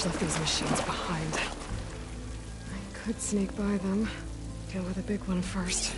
left these machines behind. I could sneak by them. Deal with the big one first.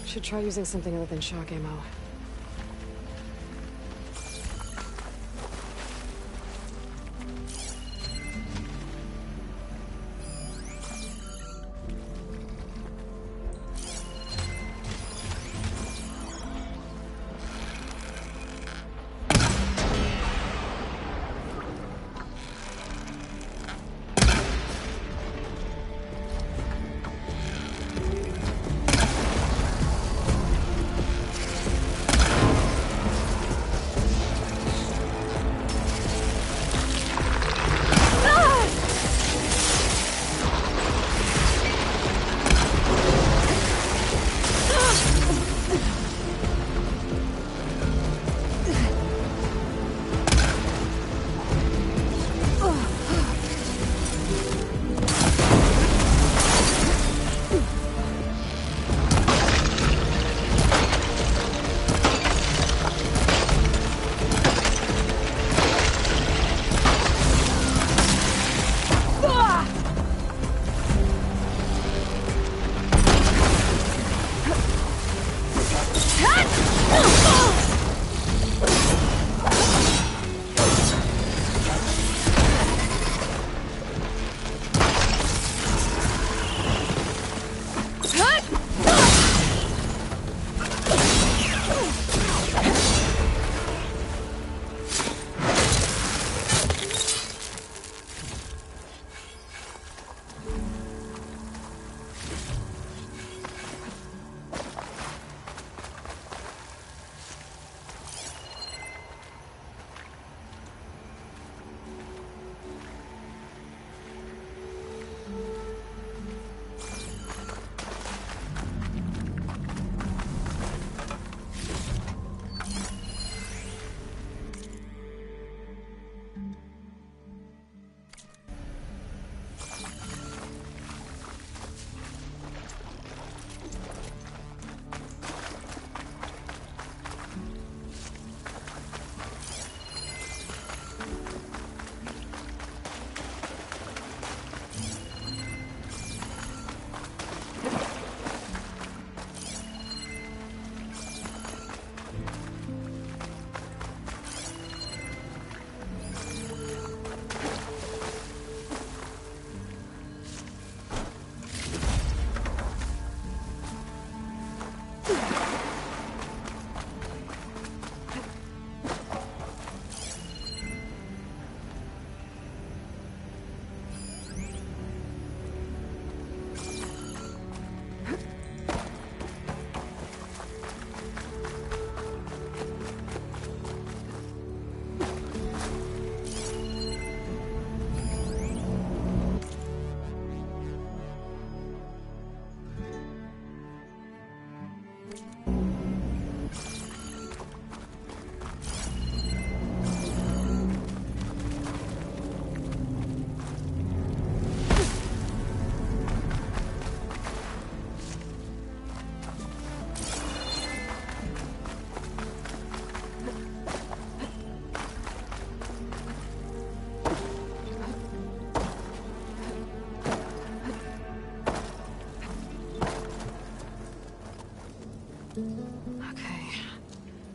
Should try using something other than shock ammo.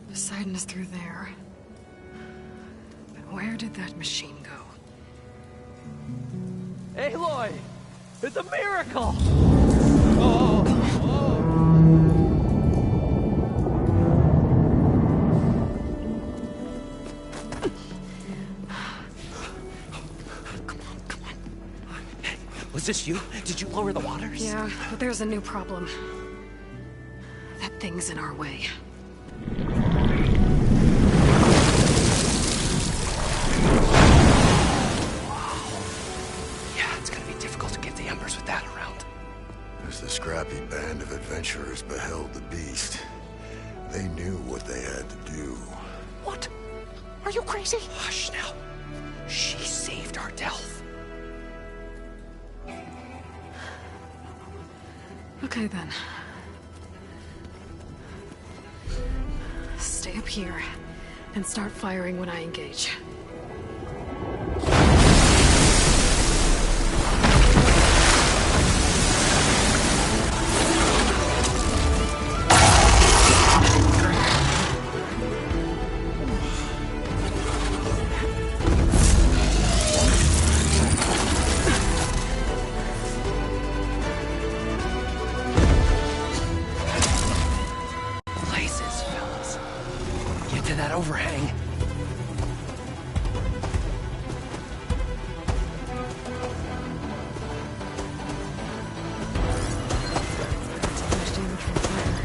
Poseidon is through there. But where did that machine go? Aloy! It's a miracle! Was this It's you? Did you lower the waters? Yeah, but there's a new problem. That thing's in our way. Yeah, it's gonna be difficult to get the embers with that around. As the scrappy band of adventurers beheld the beast, they knew what they had to do. What? Are you crazy? Hush now. She saved our Delph. Okay then. Stay up here and start firing when I engage. Places, fellas. Get to that overhang. Splash damage from fire.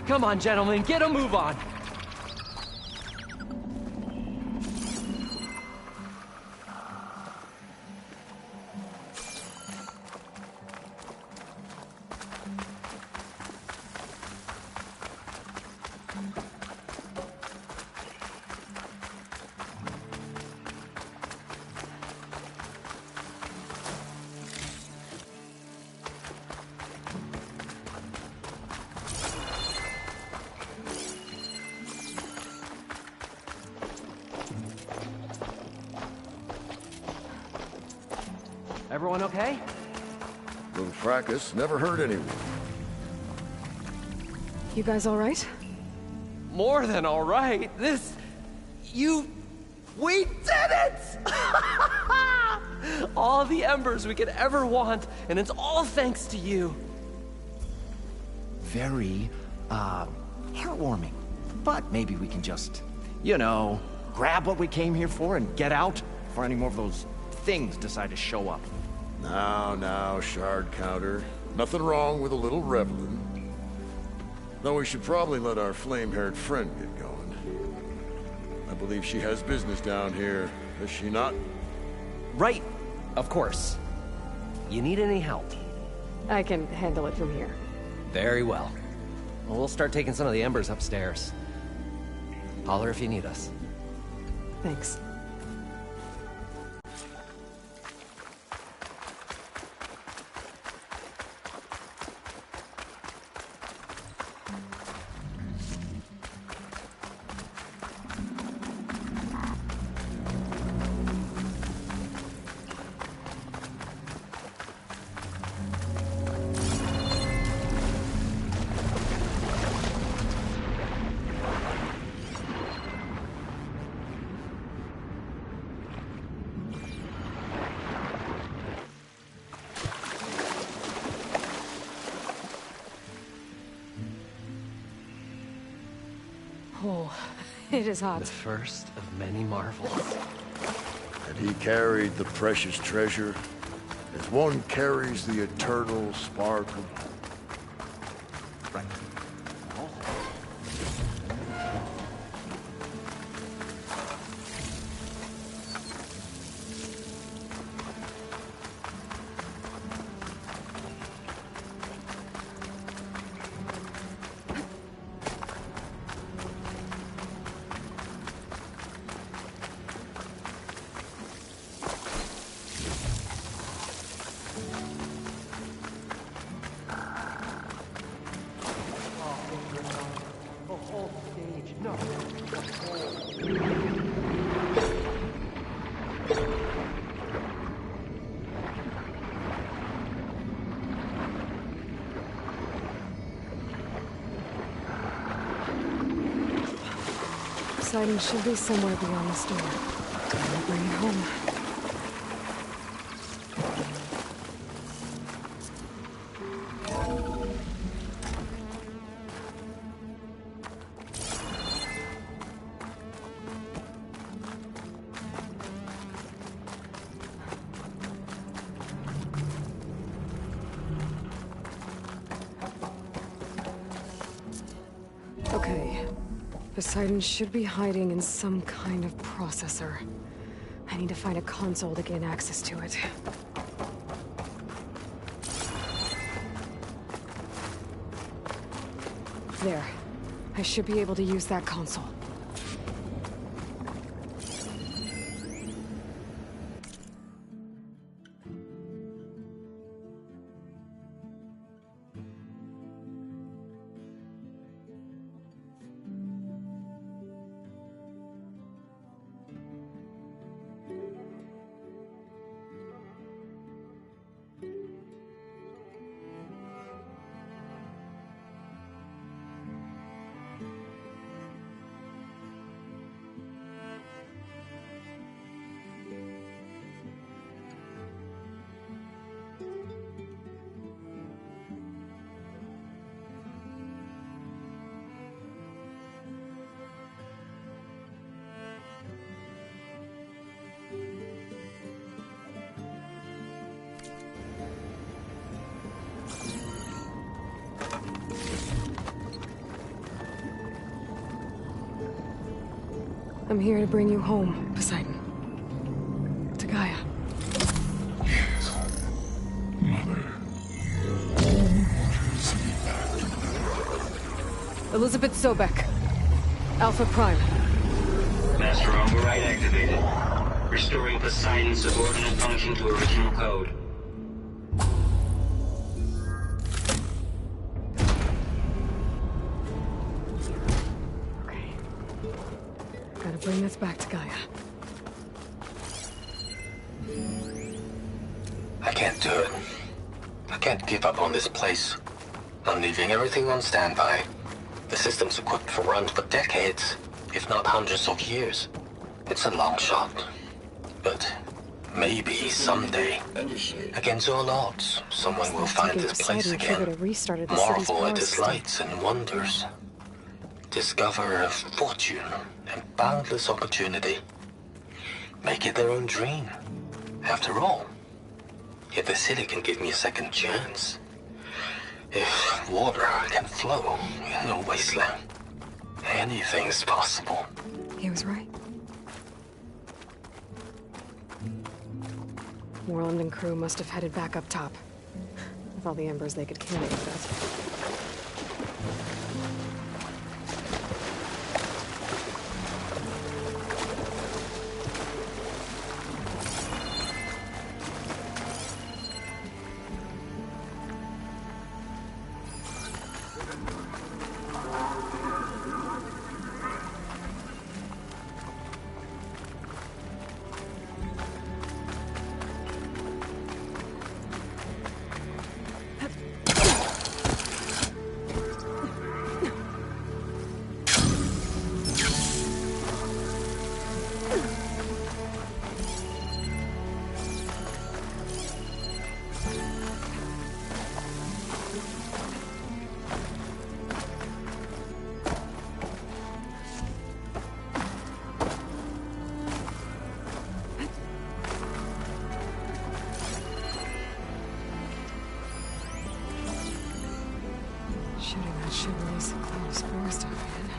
Come on, gentlemen, get a move on. Everyone okay? Little fracas never hurt anyone. You guys all right? More than all right. We did it! All the embers we could ever want, and it's all thanks to you. Very, heartwarming. But maybe we can just, you know, grab what we came here for and get out before any more of those things decide to show up. Now, shard counter. Nothing wrong with a little reveling. Though we should probably let our flame-haired friend get going. I believe she has business down here, does she not? Right, of course. You need any help? I can handle it from here. Very well. Well, we'll start taking some of the embers upstairs. Holler if you need us. Thanks. Oh, it is hot. The first of many marvels. And he carried the precious treasure, as one carries the eternal spark of hope. Right. Siding should be somewhere beyond this door. I'll bring it home. Poseidon should be hiding in some kind of processor. I need to find a console to gain access to it. There. I should be able to use that console. I'm here to bring you home, Poseidon. To Gaia. Mother. Elizabeth Sobek. Alpha Prime. Master override activated. Restoring Poseidon's subordinate function to original code. Okay. Gotta bring this back to Gaia. I can't do it. I can't give up on this place. I'm leaving everything on standby. The system's equipped for runs for decades, if not hundreds of years. It's a long shot. But maybe someday, against all odds, someone will find this place again. Marvel at its lights and wonders. Discover a fortune and boundless opportunity. Make it their own dream. After all, if the city can give me a second chance, if water can flow in a wasteland, anything's possible. He was right. Moreland and crew must have headed back up top. With all the embers they could carry with us. Shooting that should release a cloud of spores down ahead.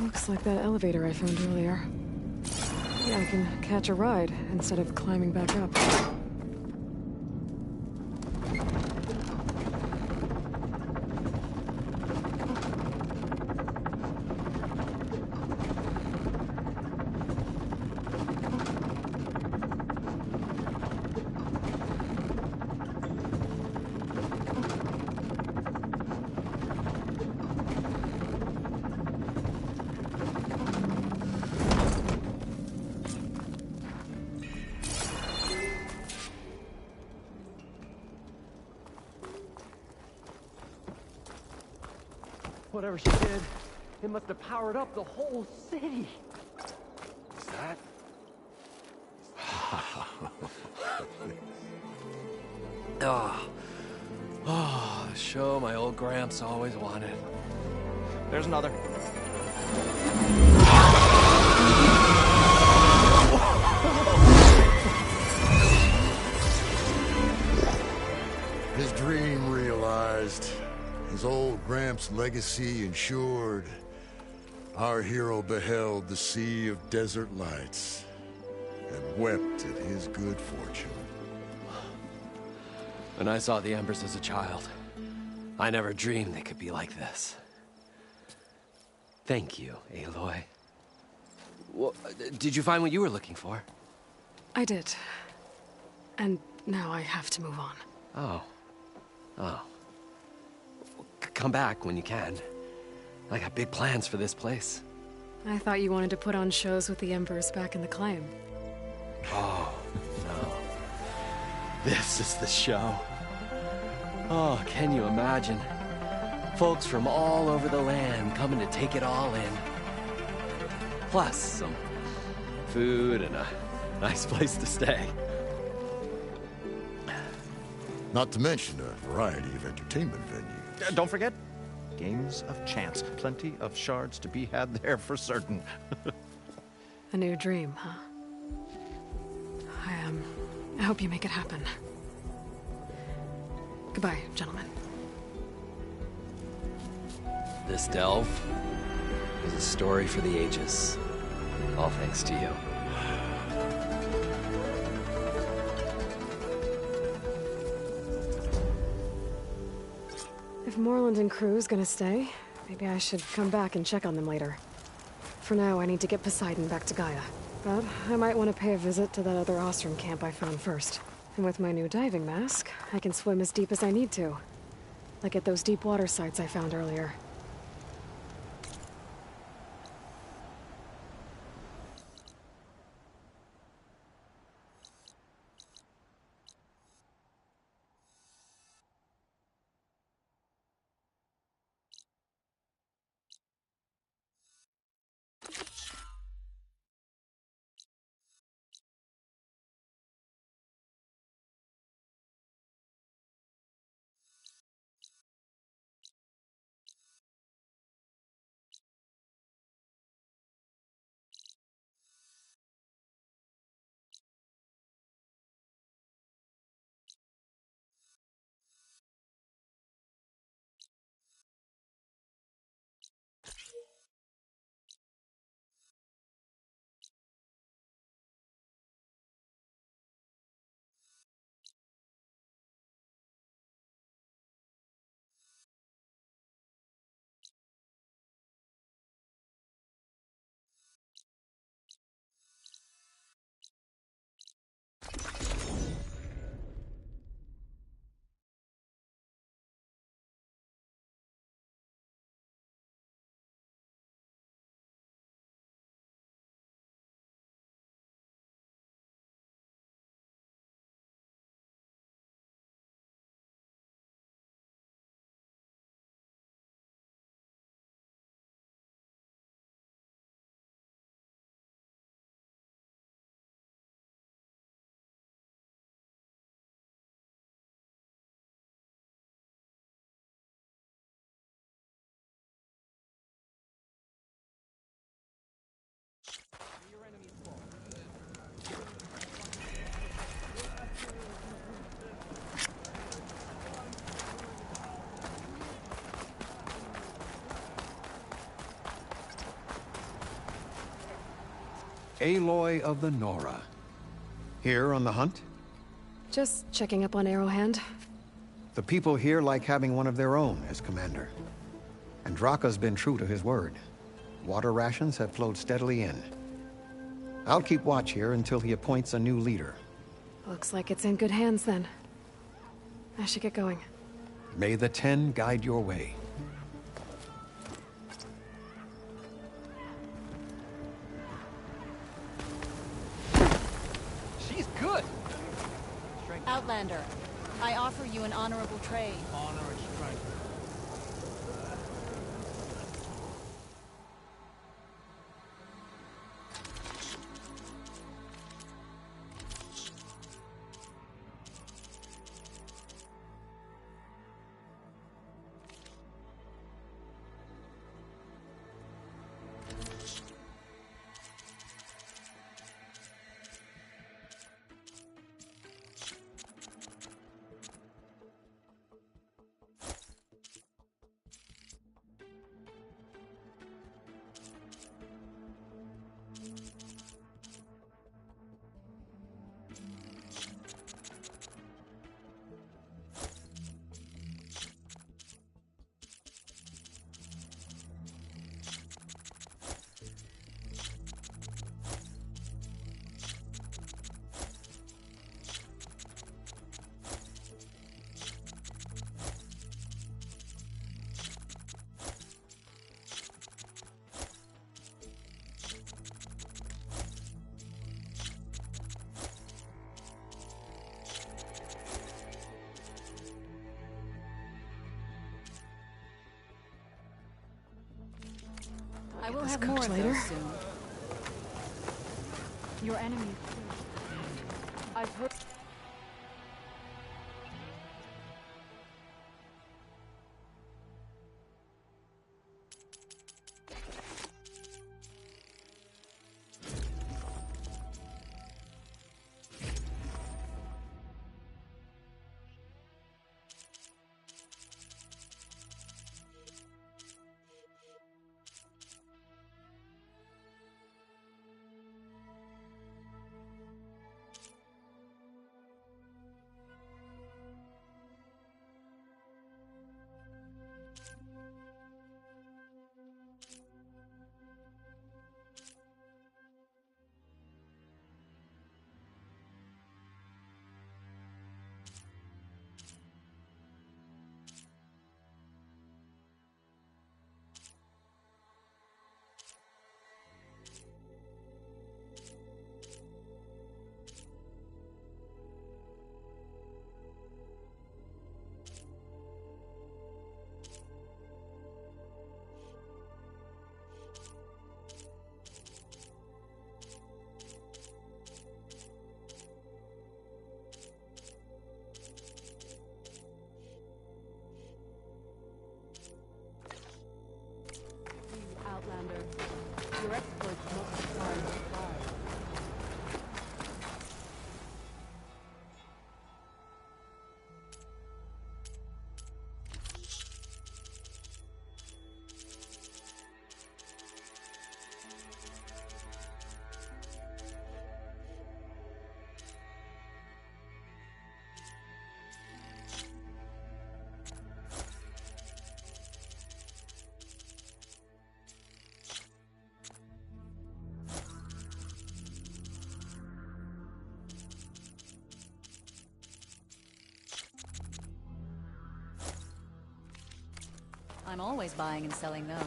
Looks like that elevator I found earlier. Yeah, I can catch a ride instead of climbing back up. Whatever she did, it must have powered up the whole city. Is that? Oh, the show my old Gramps always wanted. There's another. His dream realized. His old Gramps' legacy ensured. Our hero beheld the sea of desert lights and wept at his good fortune. When I saw the embers as a child, I never dreamed they could be like this. Thank you, Aloy. Well, did you find what you were looking for? I did. And now I have to move on. Oh. Come back when you can. I got big plans for this place. I thought you wanted to put on shows with the Embers back in the claim. Oh, no. This is the show. Oh, can you imagine? Folks from all over the land coming to take it all in. Plus some food and a nice place to stay. Not to mention a variety of entertainment venues. Don't forget, games of chance. Plenty of shards to be had there for certain. A new dream, huh? I hope you make it happen. Goodbye, gentlemen. This delve is a story for the ages. All thanks to you. If Moreland and crew's gonna stay, maybe I should come back and check on them later. For now, I need to get Poseidon back to Gaia. But I might want to pay a visit to that other Ostrom camp I found first. And with my new diving mask, I can swim as deep as I need to. Like at those deep water sites I found earlier. Aloy of the Nora. Here on the hunt? Just checking up on Arrowhand. The people here like having one of their own as commander. And Draka's been true to his word. Water rations have flowed steadily in. I'll keep watch here until he appoints a new leader. Looks like it's in good hands then. I should get going. May the Ten guide your way. She's good. Outlander, I offer you an honorable trade. Honor and strength. I will this have more cooked of later. those soon. Your enemy. I've heard. Outlander, your exploits multiply and multiply. I'm always buying and selling those.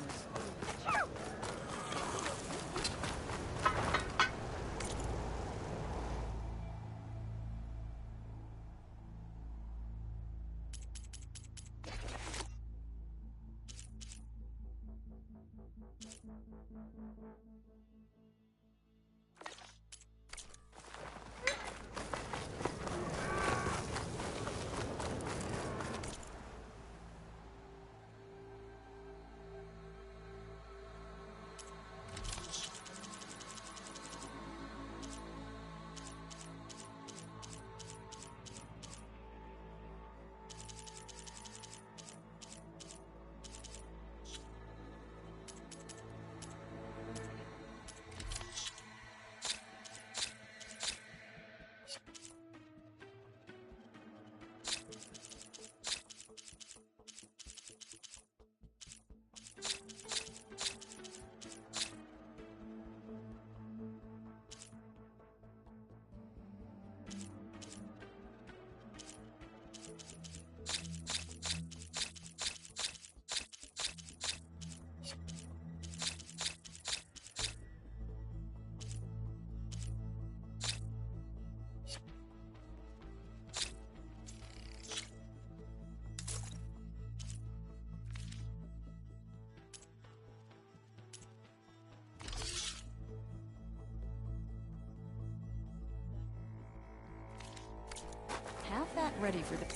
ready for the...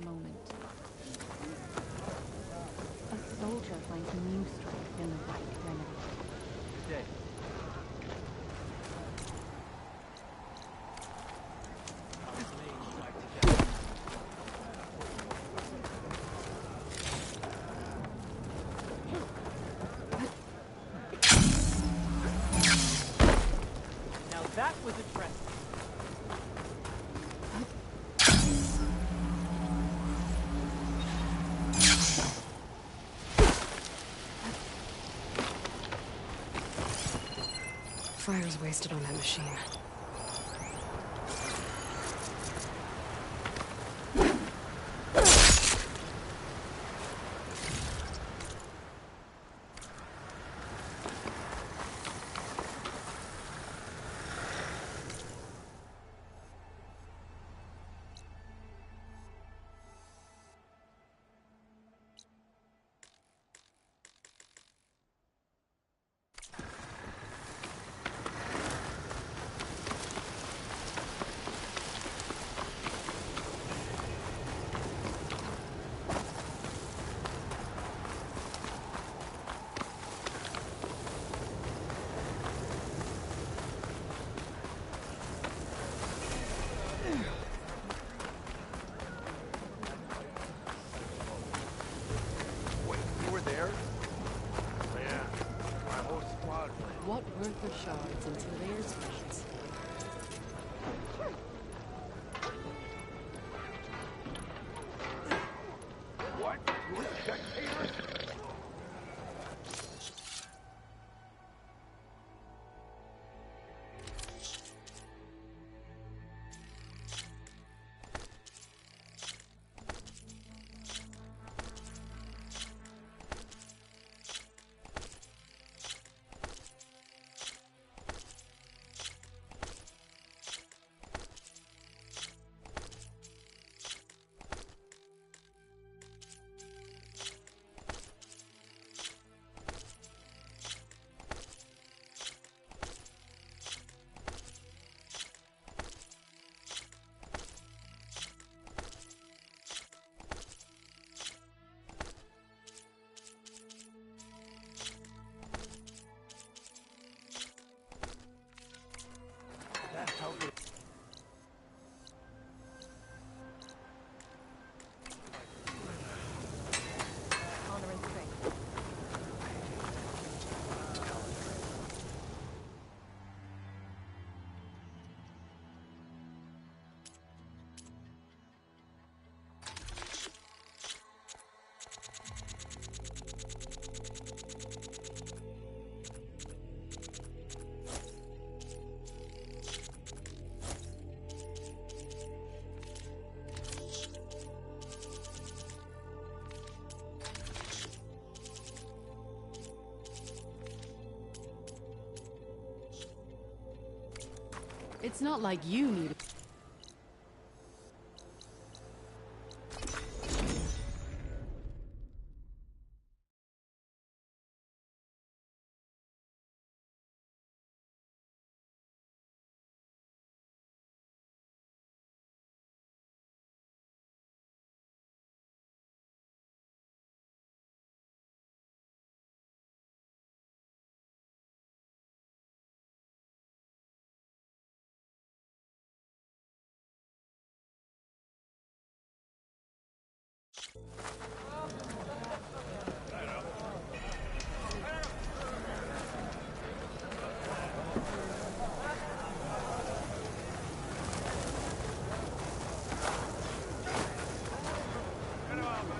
moment. A soldier finds new strength in the right remedy. Good day. Now that was a trend. Fire's wasted on that machine. What worth of shards until there's fate? It's not like you need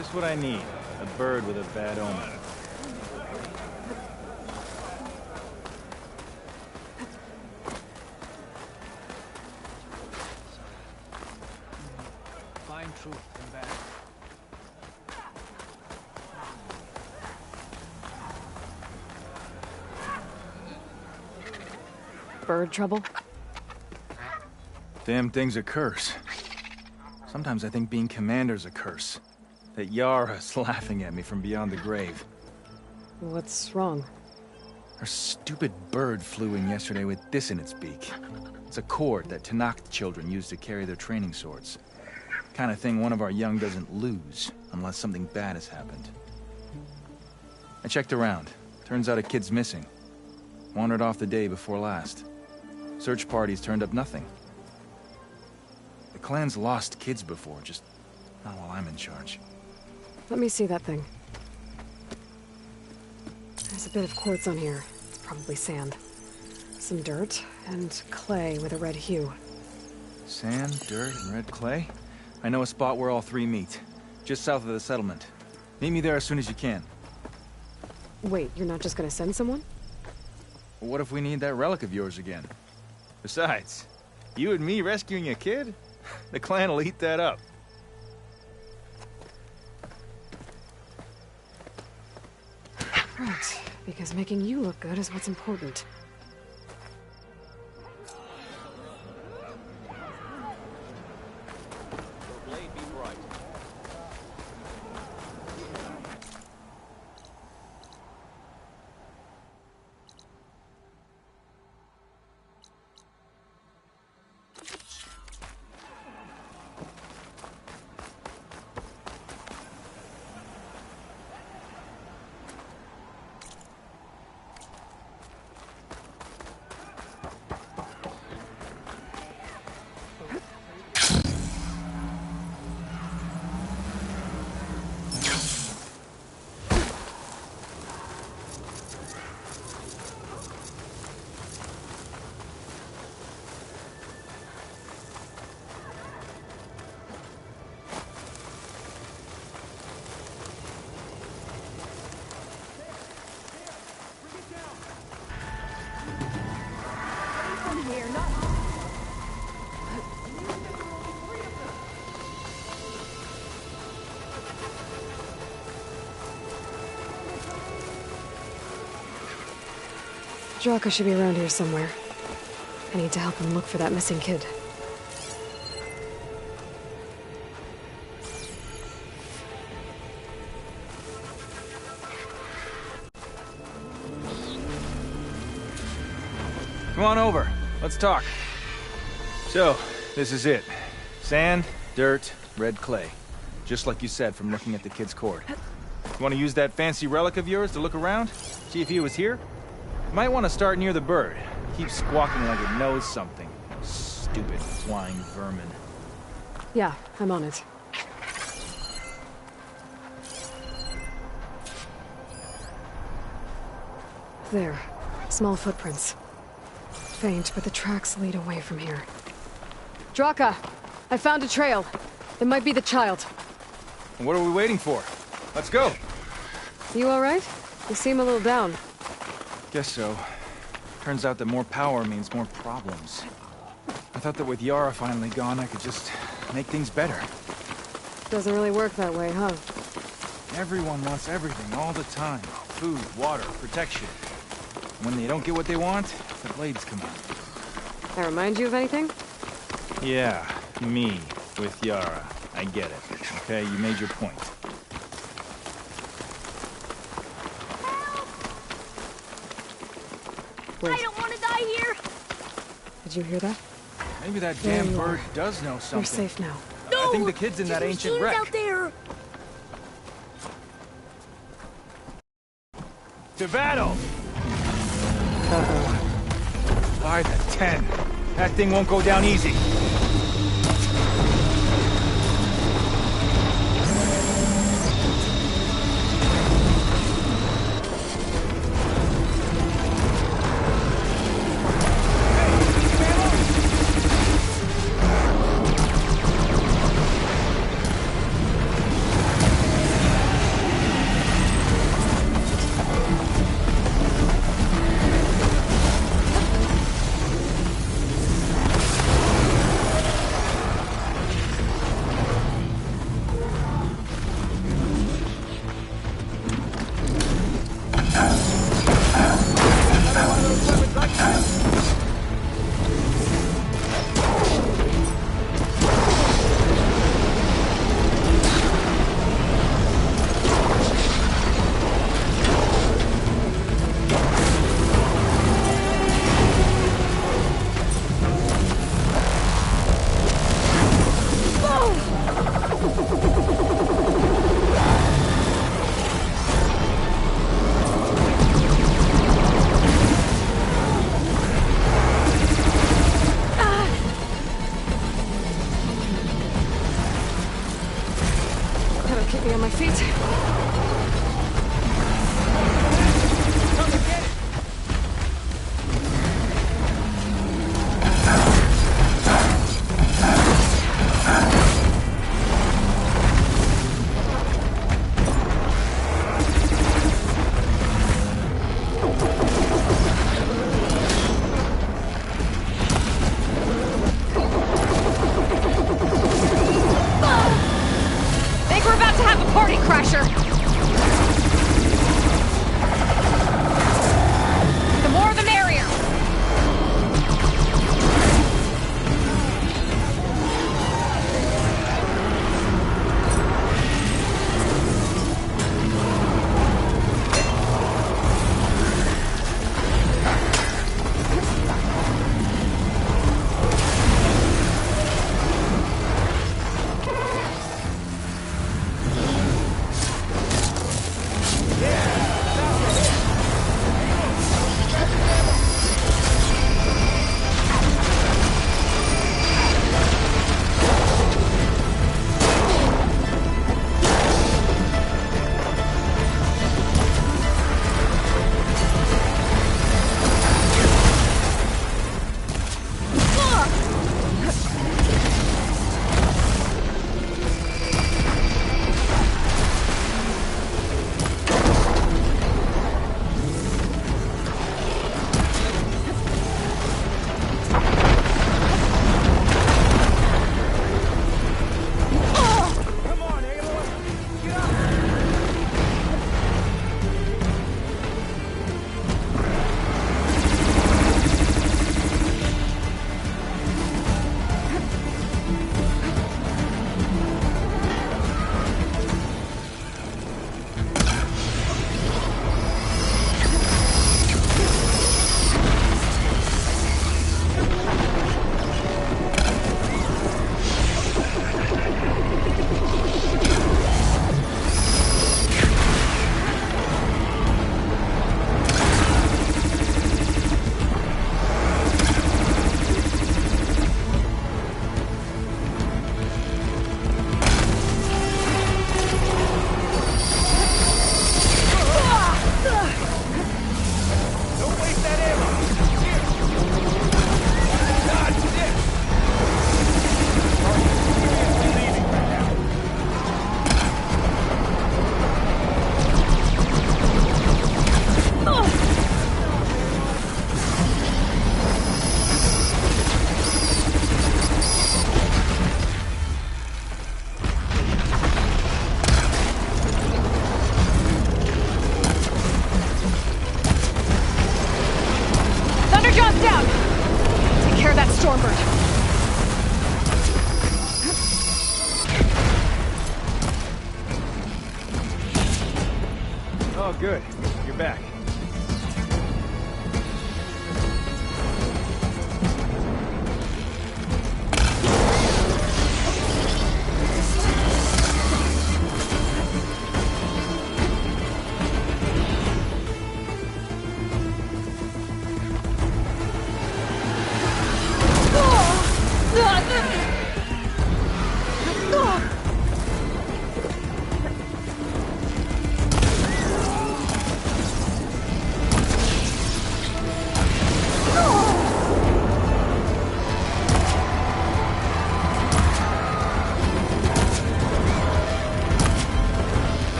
Just what I need. A bird with a bad omen. Find truth and back. Bird trouble? Damn thing's a curse. Sometimes I think being commander's a curse. That Yara's laughing at me from beyond the grave. What's wrong? Her stupid bird flew in yesterday with this in its beak. It's a cord that Tanakh children use to carry their training swords. Kind of thing one of our young doesn't lose, unless something bad has happened. I checked around. Turns out a kid's missing. Wandered off the day before last. Search parties turned up nothing. The clan's lost kids before, just not while I'm in charge. Let me see that thing. There's a bit of quartz on here. It's probably sand. Some dirt, and clay with a red hue. Sand, dirt, and red clay? I know a spot where all three meet. Just south of the settlement. Meet me there as soon as you can. Wait, you're not just gonna send someone? Well, what if we need that relic of yours again? Besides, you and me rescuing a kid? The clan will eat that up. Right, because making you look good is what's important. Draka should be around here somewhere. I need to help him look for that missing kid. Come on over. Let's talk. So, this is it. Sand, dirt, red clay. Just like you said from looking at the kid's cord. You want to use that fancy relic of yours to look around? See if he was here? You might want to start near the bird. Keeps squawking like it knows something. Stupid flying vermin. Yeah, I'm on it. There. Small footprints. Faint, but the tracks lead away from here. Draka! I found a trail. It might be the child. What are we waiting for? Let's go! You alright? You seem a little down. Guess so. Turns out that more power means more problems. I thought that with Yara finally gone, I could just make things better. Doesn't really work that way, huh? Everyone wants everything all the time. Food, water, protection. When they don't get what they want, the blades come out. That remind you of anything? Yeah, me with Yara. I get it. Okay, you made your point. Wait. I don't want to die here! Did you hear that? Maybe that There damn you bird are. does know something. You're safe now. No! I think the kid's in that There's ancient machines wreck. out there! To battle! Uh-oh. 5 to 10. That thing won't go down easy. Keep me on my feet. Come and get it! Think we're about to have a party crasher! The more the merrier! Oh, good. You're back.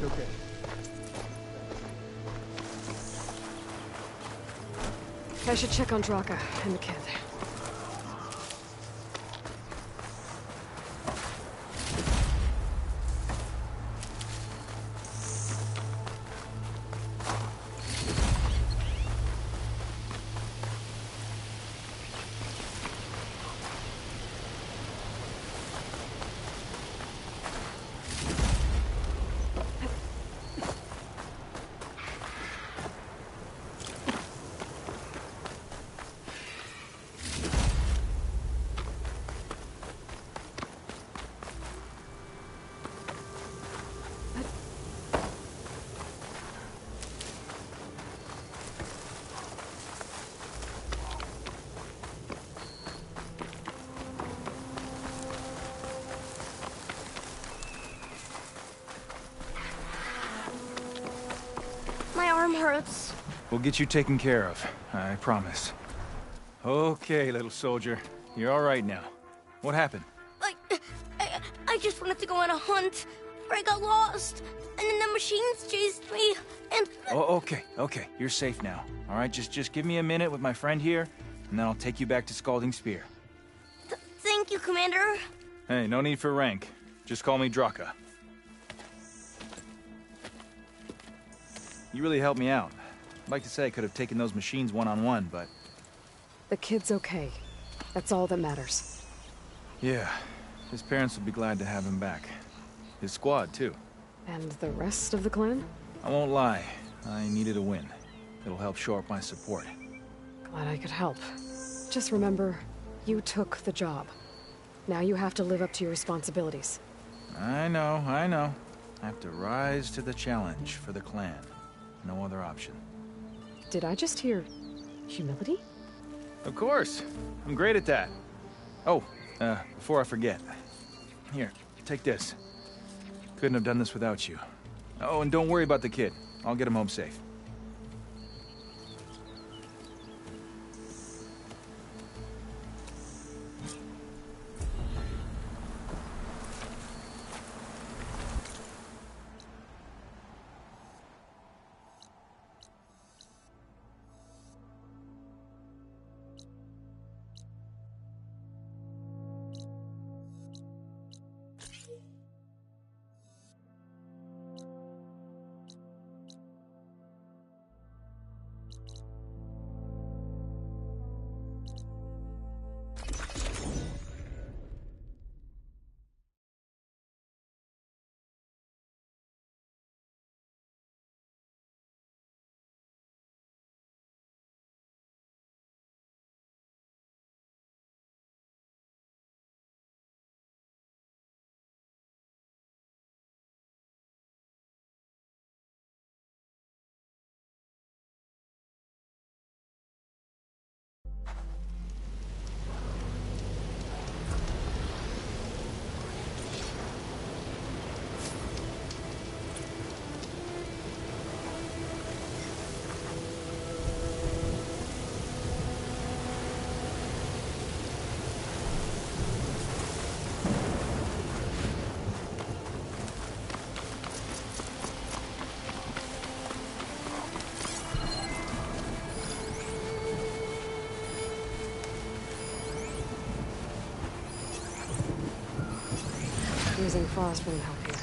Okay. I should check on Draka and the kid. My arm hurts. We'll get you taken care of, I promise. Okay, little soldier. You're all right now. What happened? I just wanted to go on a hunt, but I got lost, and then the machines chased me, and... Oh, okay. You're safe now. All right, just give me a minute with my friend here, and then I'll take you back to Scalding Spear. Thank you, Commander. Hey, no need for rank. Just call me Draka. You really helped me out. I'd like to say I could have taken those machines one-on-one, but... The kid's okay. That's all that matters. Yeah, his parents will be glad to have him back. His squad, too. And the rest of the clan? I won't lie. I needed a win. It'll help shore up my support. Glad I could help. Just remember, you took the job. Now you have to live up to your responsibilities. I know. I have to rise to the challenge for the clan. No other option. Did I just hear... humility? Of course. I'm great at that. Oh, before I forget. Here, take this. Couldn't have done this without you. Oh, and don't worry about the kid. I'll get him home safe. Using frost won't help here.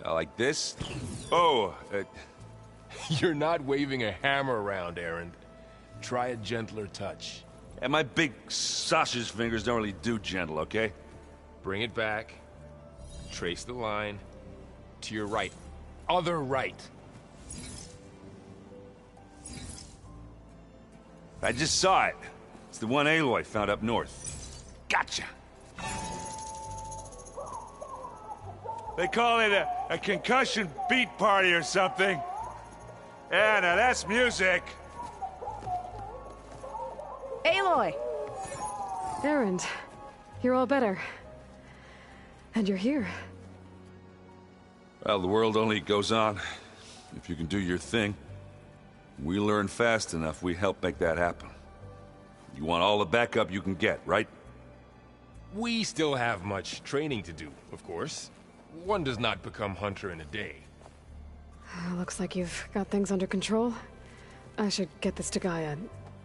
Like this? Oh, You're not waving a hammer around, Errand. Try a gentler touch. and my big sausage fingers don't really do gentle, okay? Bring it back. Trace the line. To your right. Other right. I just saw it. It's the one Aloy found up north. Gotcha! They call it a concussion beat party or something. Yeah, now that's music. Aloy! Errand, you're all better. And you're here. Well, the world only goes on if you can do your thing. We learn fast enough, we help make that happen. You want all the backup you can get, right? We still have much training to do, of course. One does not become hunter in a day. Looks like you've got things under control. I should get this to Gaia.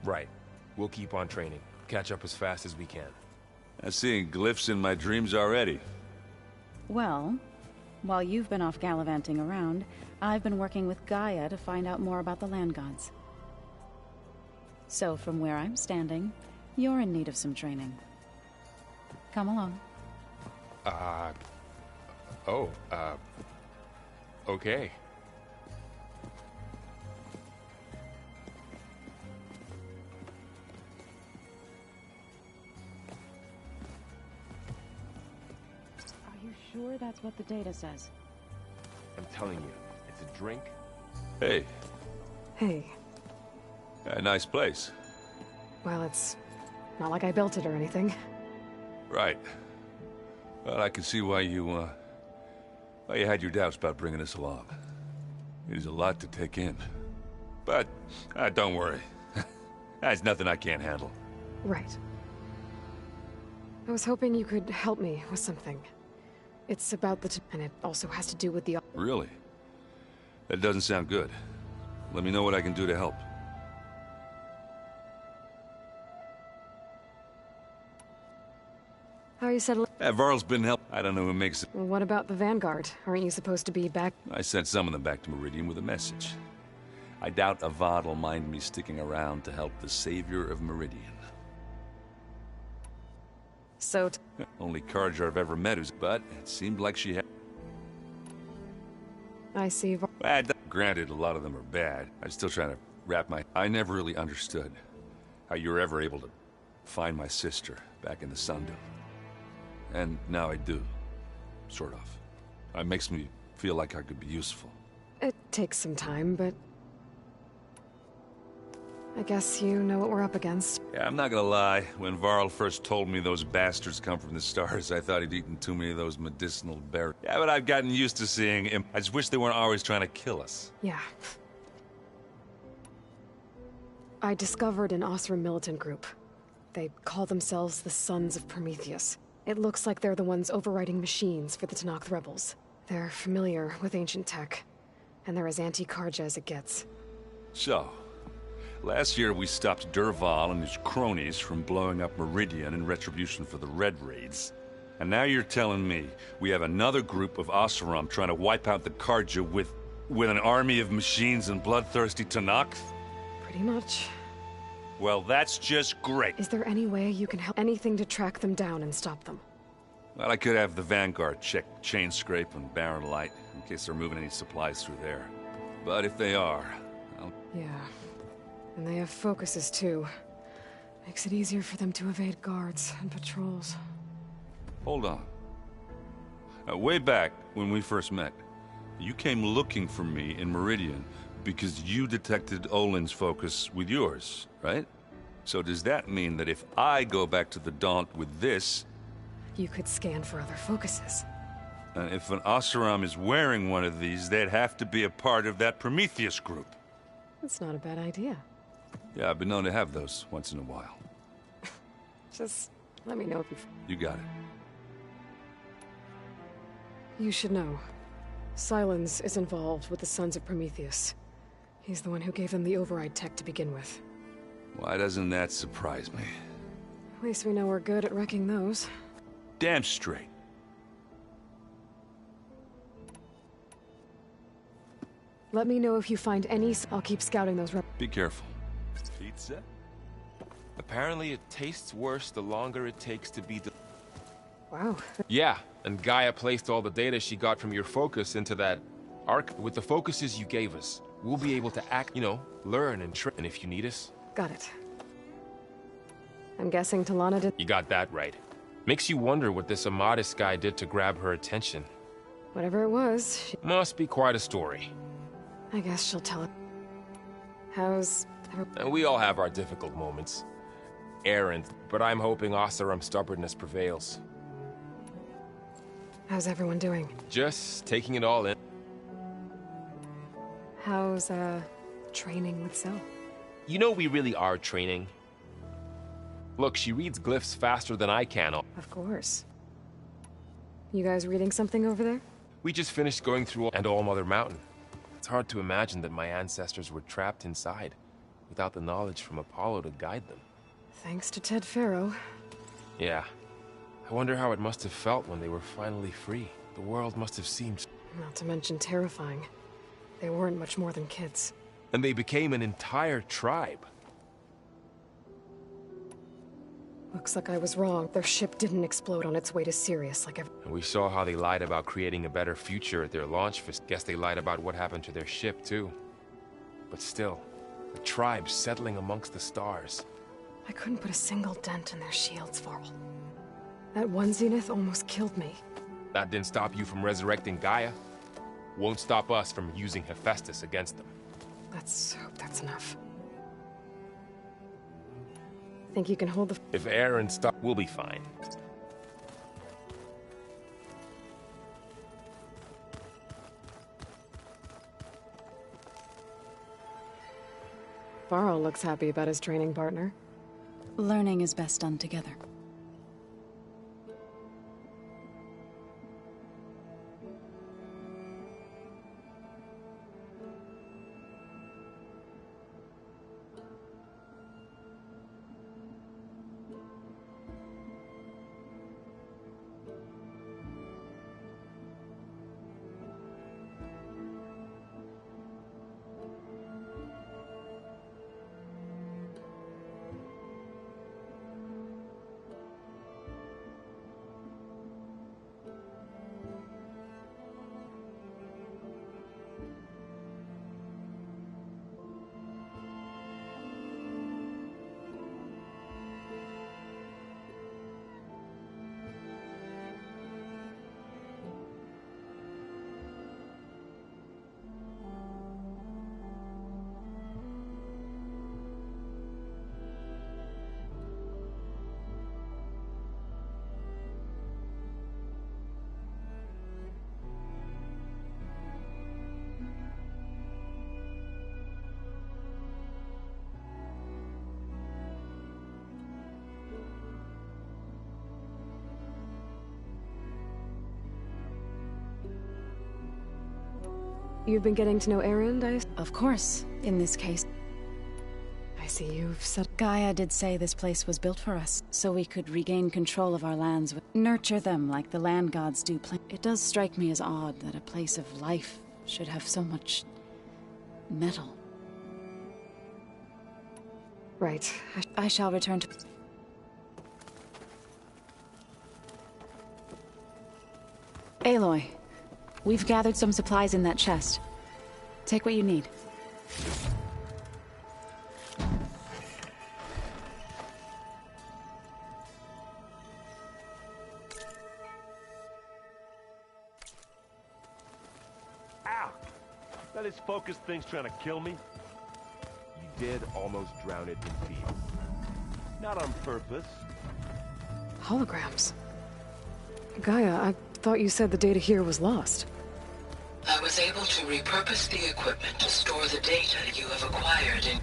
Right. We'll keep on training. Catch up as fast as we can. I'm seeing glyphs in my dreams already. Well, while you've been off gallivanting around, I've been working with Gaia to find out more about the land gods. So from where I'm standing, you're in need of some training. Come along. Okay. Are you sure that's what the data says? I'm telling you, it's a drink. Hey. Hey. A nice place. Well, it's not like I built it or anything. Right. Well, I can see why you had your doubts about bringing us along. It is a lot to take in. But, don't worry. That's nothing I can't handle. Right. I was hoping you could help me with something. It's about and it also has to do with the... Really? That doesn't sound good. Let me know what I can do to help. How are you settling? Varl's been help. I don't know who makes it. Well, what about the Vanguard? Aren't you supposed to be back? I sent some of them back to Meridian with a message. I doubt Avad will mind me sticking around to help the savior of Meridian. So... Only Carja I've ever met who's... But it seemed like she had... I see. Granted, a lot of them are bad. I'm still trying to wrap my... I never really understood how you were ever able to find my sister back in the Sundom. And now I do. Sort of. It makes me feel like I could be useful. It takes some time, but... I guess you know what we're up against. Yeah, I'm not gonna lie. When Varl first told me those bastards come from the stars, I thought he'd eaten too many of those medicinal berries. Yeah, but I've gotten used to seeing him. I just wish they weren't always trying to kill us. Yeah. I discovered an Osram militant group. They call themselves the Sons of Prometheus. It looks like they're the ones overriding machines for the Tenakth rebels. They're familiar with ancient tech, and they're as anti-Carja as it gets. So, last year we stopped Dervahl and his cronies from blowing up Meridian in retribution for the Red Raids. And now you're telling me we have another group of Oseram trying to wipe out the Carja with an army of machines and bloodthirsty Tenakth? Pretty much. Well, that's just great. Is there any way you can help? Anything to track them down and stop them? Well, I could have the Vanguard check Chain Scrape and Barren Light in case they're moving any supplies through there. But if they are, I'll... Yeah. And they have focuses, too. Makes it easier for them to evade guards and patrols. Hold on. Now, way back when we first met, you came looking for me in Meridian because you detected Olin's focus with yours, right? So does that mean that if I go back to the Daunt with this... You could scan for other focuses. And if an Oseram is wearing one of these, they'd have to be a part of that Prometheus group. That's not a bad idea. Yeah, I've been known to have those once in a while. Just let me know if You got it. You should know. Silence is involved with the Sons of Prometheus. He's the one who gave them the override tech to begin with. Why doesn't that surprise me? At least we know we're good at wrecking those. Damn straight. Let me know if you find any. I'll keep scouting those. Be careful. Pizza? Apparently it tastes worse the longer it takes to be Wow. Yeah, and Gaia placed all the data she got from your focus into that arc. With the focuses you gave us, we'll be able to act, learn and train. And if you need us... Got it. I'm guessing Talana did... You got that right. Makes you wonder what this Amadis guy did to grab her attention. Whatever it was, she... Must be quite a story. I guess she'll tell it. How's... And we all have our difficult moments. Errant, but I'm hoping Oseram's stubbornness prevails. How's everyone doing? Just taking it all in. How's, training with Cell? You know we really are training. Look, she reads glyphs faster than I can. Of course. You guys reading something over there? We just finished going through and All Mother Mountain. It's hard to imagine that my ancestors were trapped inside, without the knowledge from Apollo to guide them. Thanks to Ted Faro. Yeah. I wonder how it must have felt when they were finally free. The world must have seemed... Not to mention terrifying. They weren't much more than kids. And they became an entire tribe. Looks like I was wrong. Their ship didn't explode on its way to Sirius like every... And we saw how they lied about creating a better future at their launch. Guess they lied about what happened to their ship, too. But still, a tribe settling amongst the stars. I couldn't put a single dent in their shields, Varl. That one Zenith almost killed me. That didn't stop you from resurrecting Gaia. Won't stop us from using Hephaestus against them. Let's hope that's enough. Think you can hold the... If Aaron stop, we'll be fine. Varl looks happy about his training partner. Learning is best done together. You've been getting to know Aaron, Of course, in this case. I see you've said... Gaia did say this place was built for us, so we could regain control of our lands, nurture them like the land gods do. It does strike me as odd that a place of life should have so much... metal. Right. I shall return to... Aloy, we've gathered some supplies in that chest. Take what you need. Ow! That is focus thing's trying to kill me. You did almost drown it in fear. Not on purpose. Holograms. Gaia, I thought you said the data here was lost. I was able to repurpose the equipment to store the data you have acquired in...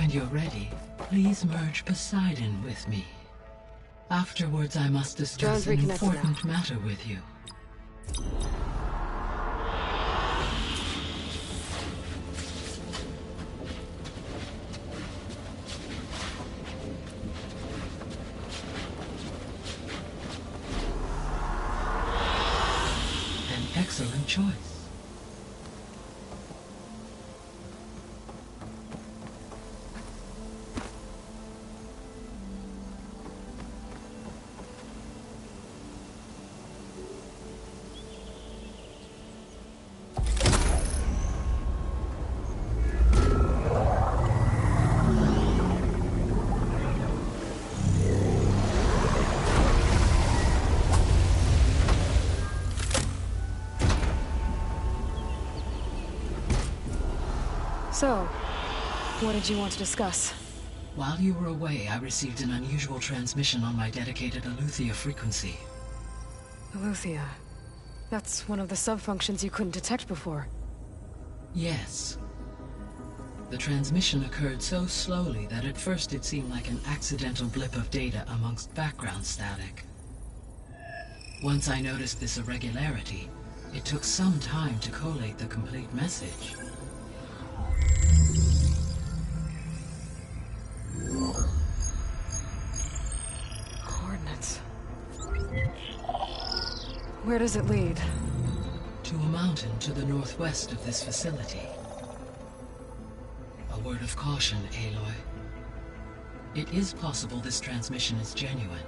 When you're ready, please merge Poseidon with me. Afterwards, I must discuss an important matter with you. An excellent choice. So, what did you want to discuss? While you were away, I received an unusual transmission on my dedicated Aletheia frequency. Aletheia. That's one of the sub-functions you couldn't detect before. Yes. The transmission occurred so slowly that at first it seemed like an accidental blip of data amongst background static. Once I noticed this irregularity, it took some time to collate the complete message. Coordinates. Where does it lead? To a mountain to the northwest of this facility. A word of caution, Aloy. It is possible this transmission is genuine.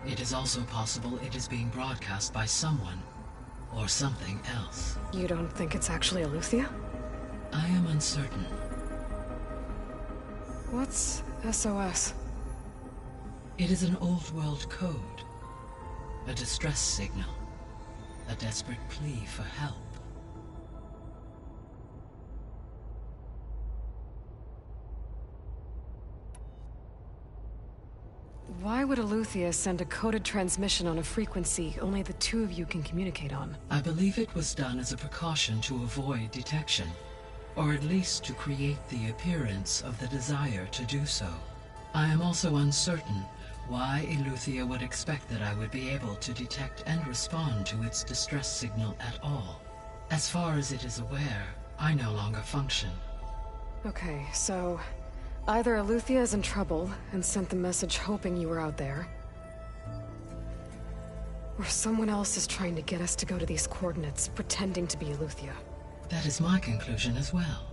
It is also possible it is being broadcast by someone or something else. You don't think it's actually Aletheia? I am uncertain. What's SOS? It is an old-world code. A distress signal. A desperate plea for help. Why would Aletheia send a coded transmission on a frequency only the two of you can communicate on? I believe it was done as a precaution to avoid detection. Or at least to create the appearance of the desire to do so. I am also uncertain why Aletheia would expect that I would be able to detect and respond to its distress signal at all. As far as it is aware, I no longer function. Okay, so either Aletheia is in trouble and sent the message hoping you were out there, or someone else is trying to get us to go to these coordinates, pretending to be Aletheia. That is my conclusion as well.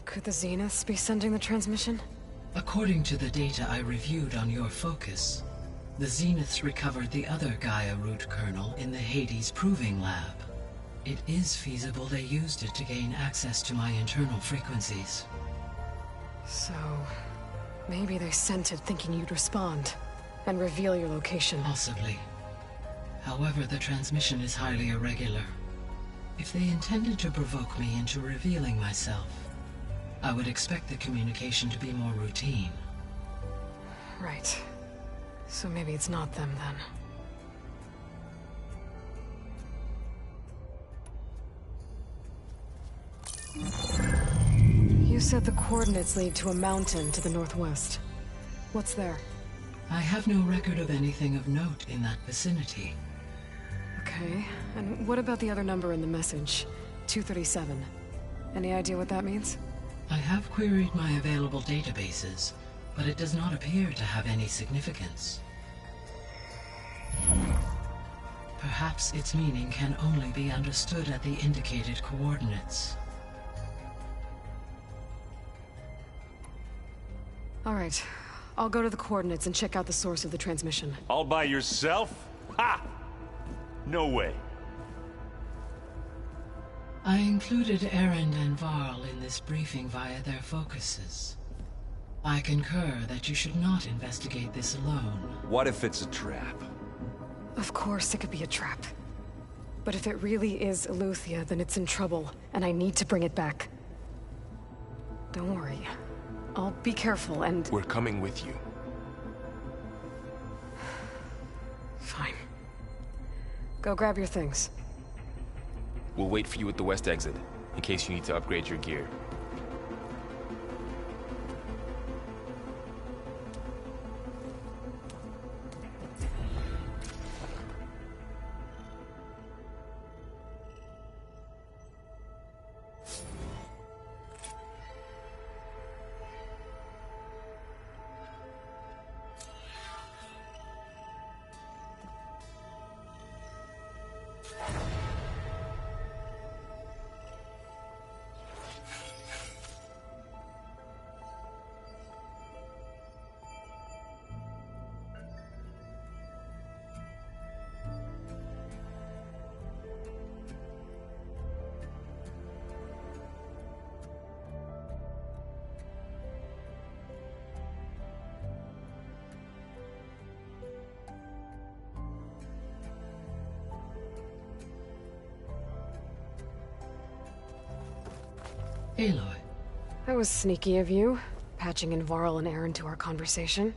Could the Zeniths be sending the transmission? According to the data I reviewed on your focus, the Zeniths recovered the other Gaia root kernel in the Hades Proving Lab. It is feasible they used it to gain access to my internal frequencies. So, maybe they sent it thinking you'd respond and reveal your location. Possibly. However, the transmission is highly irregular. If they intended to provoke me into revealing myself, I would expect the communication to be more routine. Right. So maybe it's not them, then. You said the coordinates lead to a mountain to the northwest. What's there? I have no record of anything of note in that vicinity. Okay, and what about the other number in the message? 237. Any idea what that means? I have queried my available databases, but it does not appear to have any significance. Perhaps its meaning can only be understood at the indicated coordinates. All right, I'll go to the coordinates and check out the source of the transmission. All by yourself? Ha! No way. I included Erend and Varl in this briefing via their focuses. I concur that you should not investigate this alone. What if it's a trap? Of course it could be a trap. But if it really is Aletheia, then it's in trouble, and I need to bring it back. Don't worry. I'll be careful and... We're coming with you. Fine. Go grab your things. We'll wait for you at the west exit. in case you need to upgrade your gear. Aloy. That was sneaky of you, patching in Varl and Aaron to our conversation.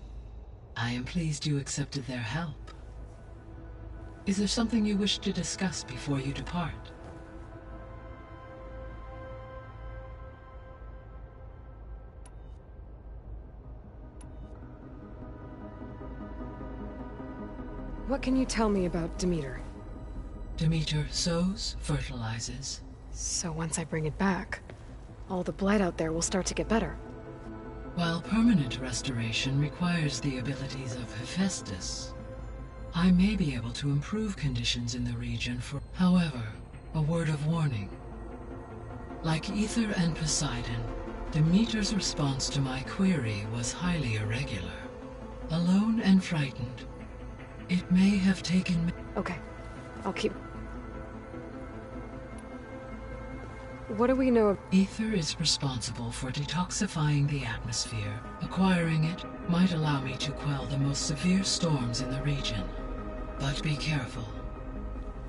I am pleased you accepted their help. Is there something you wish to discuss before you depart? What can you tell me about Demeter? Demeter sows, fertilizes. So once I bring it back, all the blight out there will start to get better. While permanent restoration requires the abilities of Hephaestus, I may be able to improve conditions in the region for... However, a word of warning. Like Ether and Poseidon, Demeter's response to my query was highly irregular. Alone and frightened, it may have taken me... Okay, I'll keep... What do we know of... Ether is responsible for detoxifying the atmosphere. Acquiring it might allow me to quell the most severe storms in the region. But be careful.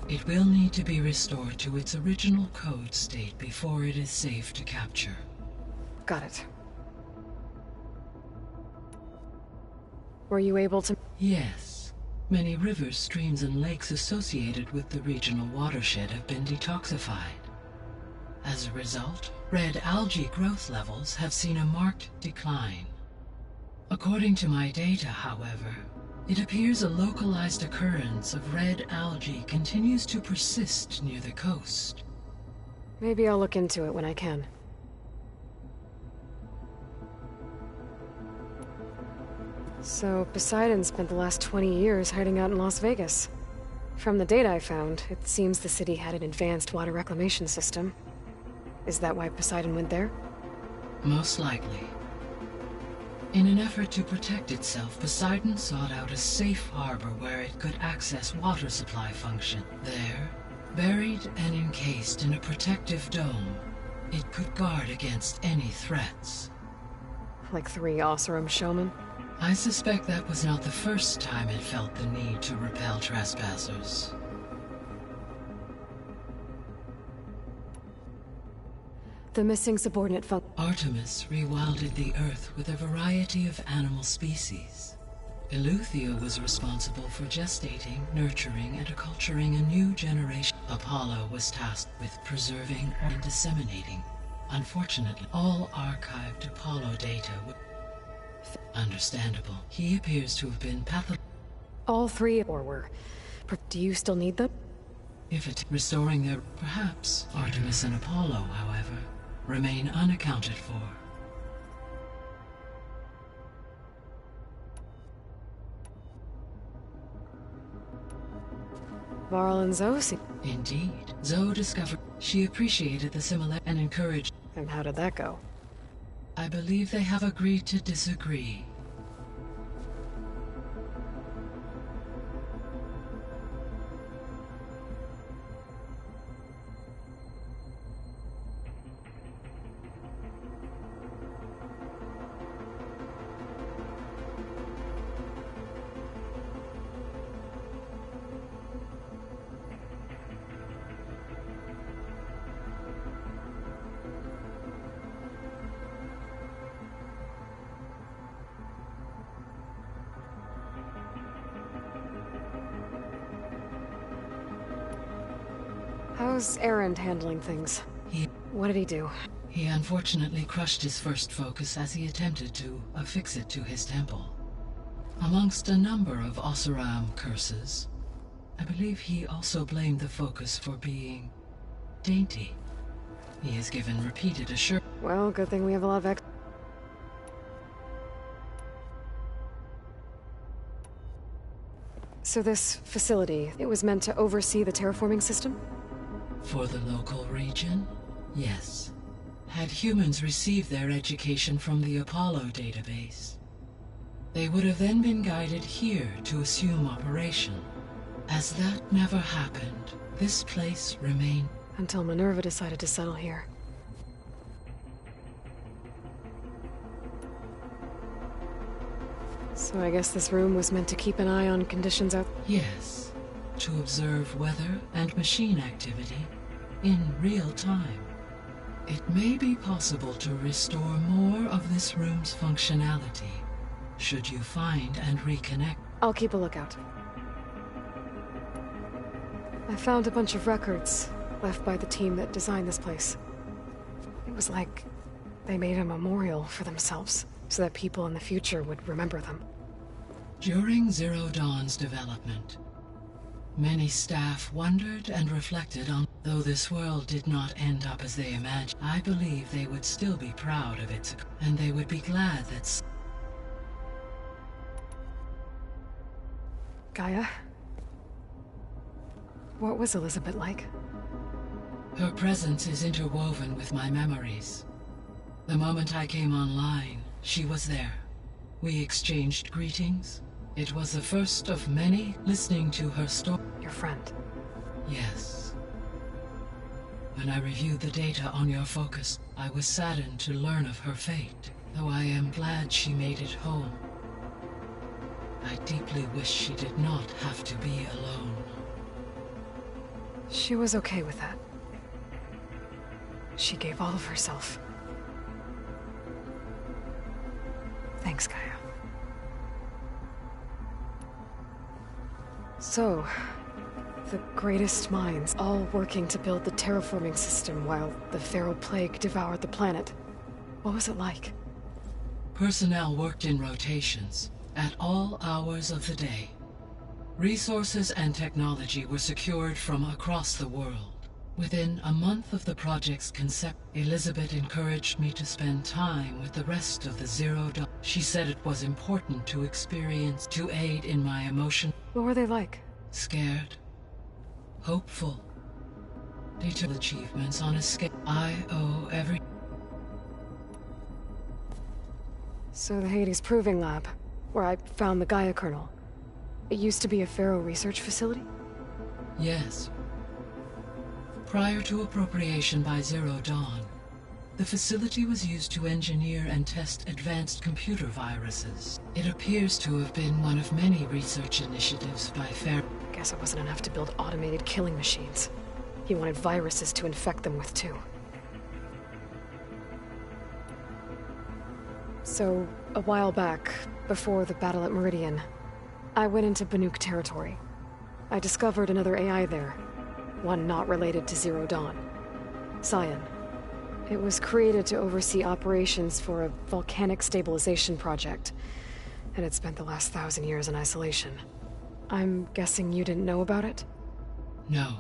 It will need to be restored to its original code state before it is safe to capture. Got it. Were you able to... Yes. Many rivers, streams, and lakes associated with the regional watershed have been detoxified. As a result, red algae growth levels have seen a marked decline. According to my data, however, it appears a localized occurrence of red algae continues to persist near the coast. Maybe I'll look into it when I can. So, Poseidon spent the last 20 years hiding out in Las Vegas. From the data I found, it seems the city had an advanced water reclamation system. Is that why Poseidon went there? Most likely. In an effort to protect itself, Poseidon sought out a safe harbor where it could access water supply function. There, buried and encased in a protective dome, it could guard against any threats. Like 3 Oseram showmen? I suspect that was not the first time it felt the need to repel trespassers. The missing subordinate Artemis rewilded the Earth with a variety of animal species. Eleuthia was responsible for gestating, nurturing, and acculturating a new generation. Apollo was tasked with preserving and disseminating. Unfortunately, all archived Apollo data were... Understandable. He appears to have been All 3 or were. Do you still need them? If it... Restoring their... Perhaps. Artemis and Apollo, however, remain unaccounted for. Varl and Zoe. Indeed. Zoe discovered she appreciated the similarity and encouraged. And how did that go? I believe they have agreed to disagree. How's Aaron handling things? What did he do? He unfortunately crushed his first focus as he attempted to affix it to his temple. Amongst a number of Oseram curses, I believe he also blamed the focus for being dainty. He has given repeated assurance. Well, good thing we have a lot of So this facility, it was meant to oversee the terraforming system? For the local region, yes. Had humans received their education from the Apollo database, they would have then been guided here to assume operation. As that never happened, this place remained... Until Minerva decided to settle here. So I guess this room was meant to keep an eye on conditions out... Yes, to observe weather and machine activity in real time. It may be possible to restore more of this room's functionality, should you find and reconnect. I'll keep a lookout. I found a bunch of records left by the team that designed this place. It was like they made a memorial for themselves, so that people in the future would remember them. During Zero Dawn's development, many staff wondered and reflected on, though this world did not end up as they imagined, I believe they would still be proud of it, and they would be glad that... Gaia? What was Elizabeth like? Her presence is interwoven with my memories. The moment I came online, she was there. We exchanged greetings. It was the first of many listening to her story. Your friend? Yes. When I reviewed the data on your focus, I was saddened to learn of her fate, though I am glad she made it home. I deeply wish she did not have to be alone. She was okay with that. She gave all of herself. Thanks, Gaia. So, the greatest minds all working to build the terraforming system while the feral plague devoured the planet. What was it like? Personnel worked in rotations, at all hours of the day. Resources and technology were secured from across the world. Within a month of the project's concept, Elizabeth encouraged me to spend time with the rest of the Zero Dawn. She said it was important to experience, to aid in my emotion. What were they like? Scared. Hopeful. Detailed achievements on a scale I owe every... So the Hades Proving Lab, where I found the Gaia kernel. It used to be a Pharaoh research facility? Yes. Prior to appropriation by Zero Dawn, the facility was used to engineer and test advanced computer viruses. It appears to have been one of many research initiatives by Pharaoh. Guess it wasn't enough to build automated killing machines. He wanted viruses to infect them with too. So, a while back, before the battle at Meridian, I went into Banuk territory. I discovered another AI there, one not related to Zero Dawn. Cyan. It was created to oversee operations for a volcanic stabilization project, and it spent the last 1,000 years in isolation. I'm guessing you didn't know about it? No.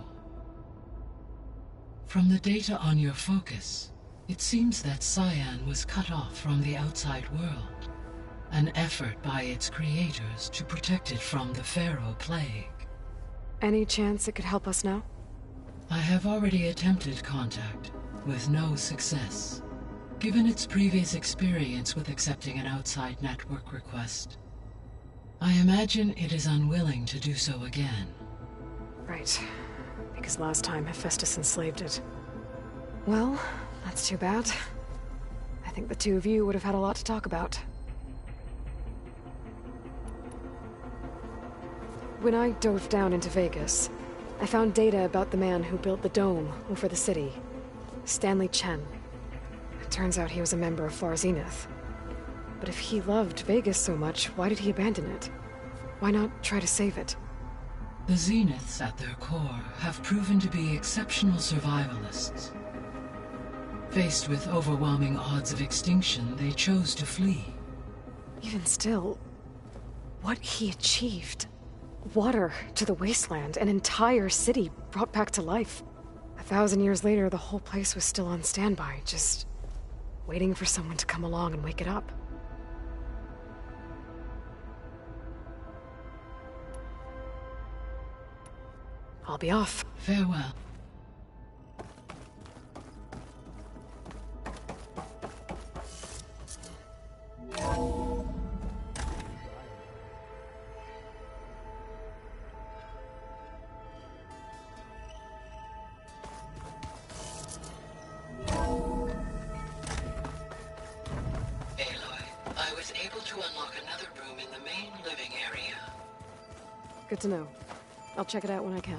From the data on your focus, it seems that Cyan was cut off from the outside world. An effort by its creators to protect it from the Pharaoh plague. Any chance it could help us now? I have already attempted contact, with no success. Given its previous experience with accepting an outside network request, I imagine it is unwilling to do so again. Right. Because last time Hephaestus enslaved it. Well, that's too bad. I think the two of you would have had a lot to talk about. When I dove down into Vegas, I found data about the man who built the dome over the city. Stanley Chen. It turns out he was a member of Far Zenith. But if he loved Vegas so much, why did he abandon it? Why not try to save it? The Zeniths at their core have proven to be exceptional survivalists. Faced with overwhelming odds of extinction, they chose to flee. Even still, what he achieved. Water to the wasteland, an entire city brought back to life. 1,000 years later, the whole place was still on standby, just waiting for someone to come along and wake it up. I'll be off. Farewell. Good to know. I'll check it out when I can.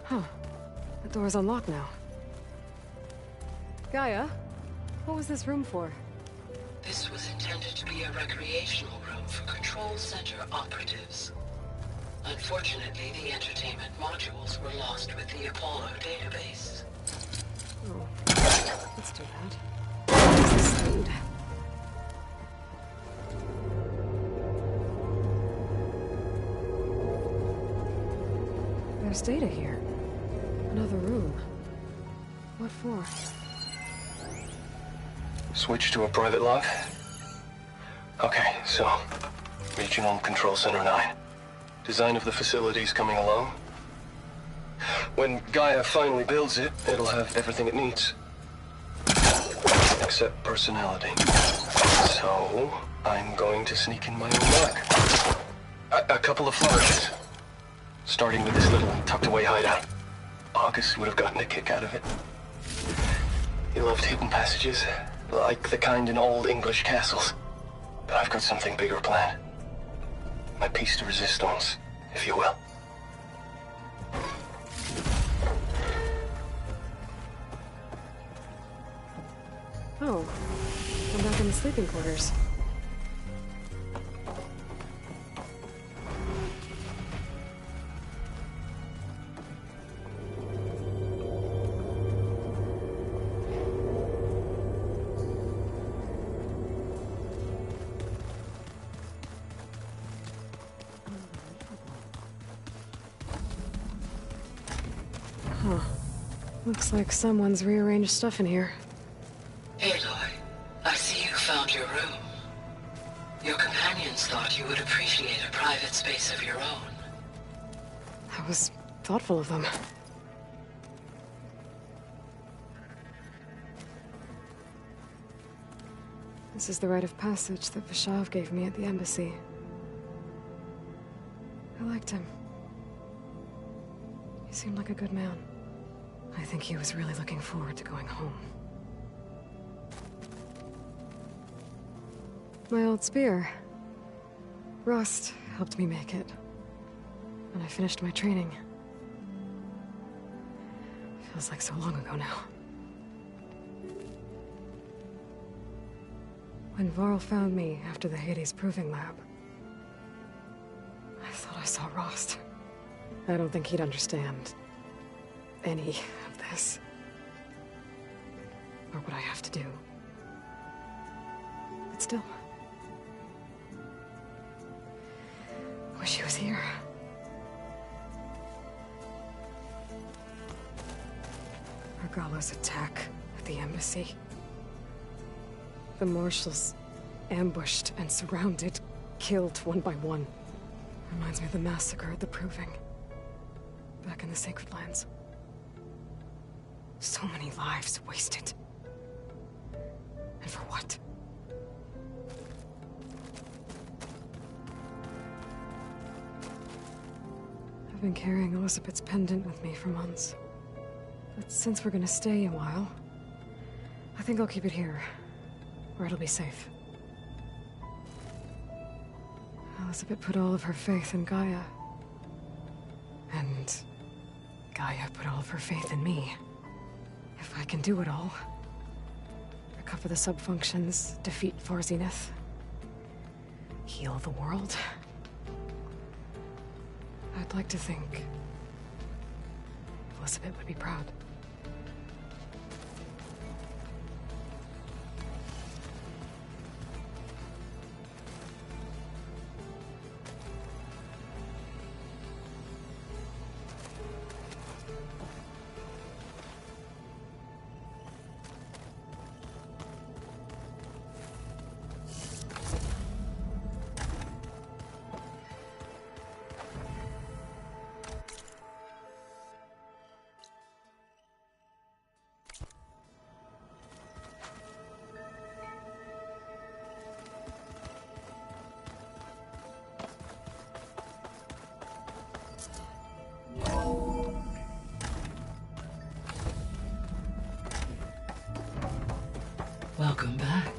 Huh. The door's unlocked now. Gaia, what was this room for? This was intended to be a recreational room for Control Center operatives. Unfortunately, the entertainment modules were lost with the Apollo database. Oh, let's do that. What's this food? There's data here. Another room. What for? Switch to a private log? Okay, so... Regional Control Center 9. Design of the facility's coming along. When Gaia finally builds it, it'll have everything it needs. Except personality. So, I'm going to sneak in my own mark. A couple of flourishes. Starting with this little tucked-away hideout. August would have gotten a kick out of it. He loved hidden passages, like the kind in old English castles. But I've got something bigger planned. My piece de resistance, if you will. Oh, I'm back in the sleeping quarters. Huh. Looks like someone's rearranged stuff in here. Aloy, I see you found your room. Your companions thought you would appreciate a private space of your own. That was thoughtful of them. This is the rite of passage that Vashav gave me at the embassy. I liked him. He seemed like a good man. I think he was really looking forward to going home. My old spear. Rust helped me make it. And I finished my training. Feels like so long ago now. When Varl found me after the Hades Proving Lab, I thought I saw Rost. I don't think he'd understand any of this. Or what I have to do. But still... I wish he was here. Regala's attack at the embassy. The marshals ambushed and surrounded, killed one by one. Reminds me of the massacre at the Proving. Back in the Sacred Lands. So many lives wasted. And for what? I've been carrying Elizabeth's pendant with me for months. But since we're gonna stay a while, I think I'll keep it here, where it'll be safe. Elizabeth put all of her faith in Gaia. And Gaia put all of her faith in me. If I can do it all, recover the subfunctions, defeat Forzineth, heal the world, I'd like to think Elizabeth would be proud. Welcome back.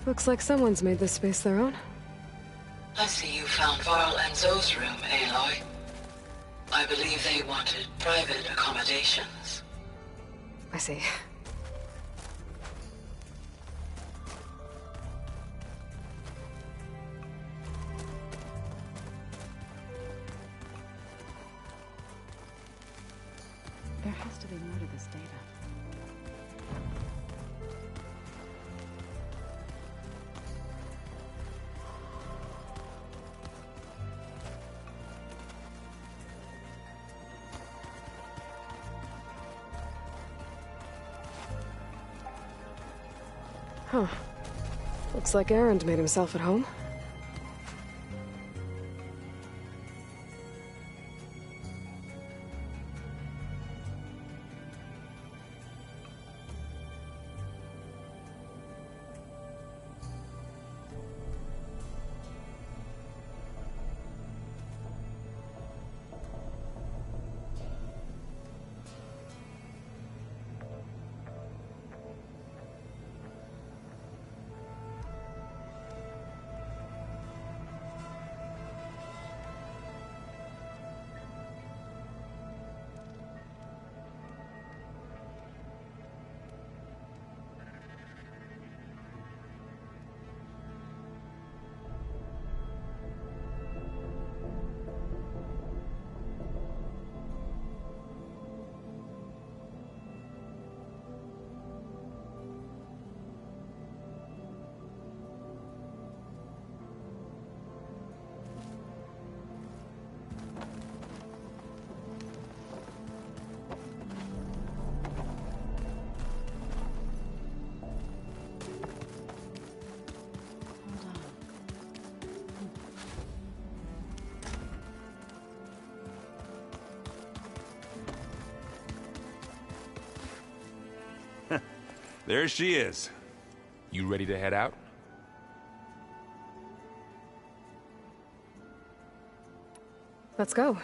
Looks like someone's made this space their own. I see you found Varl and Zoe's room, Aloy. I believe they wanted private accommodations. I see. There has to be more to this data. Huh. Looks like Erend made himself at home. There she is. You ready to head out? Let's go.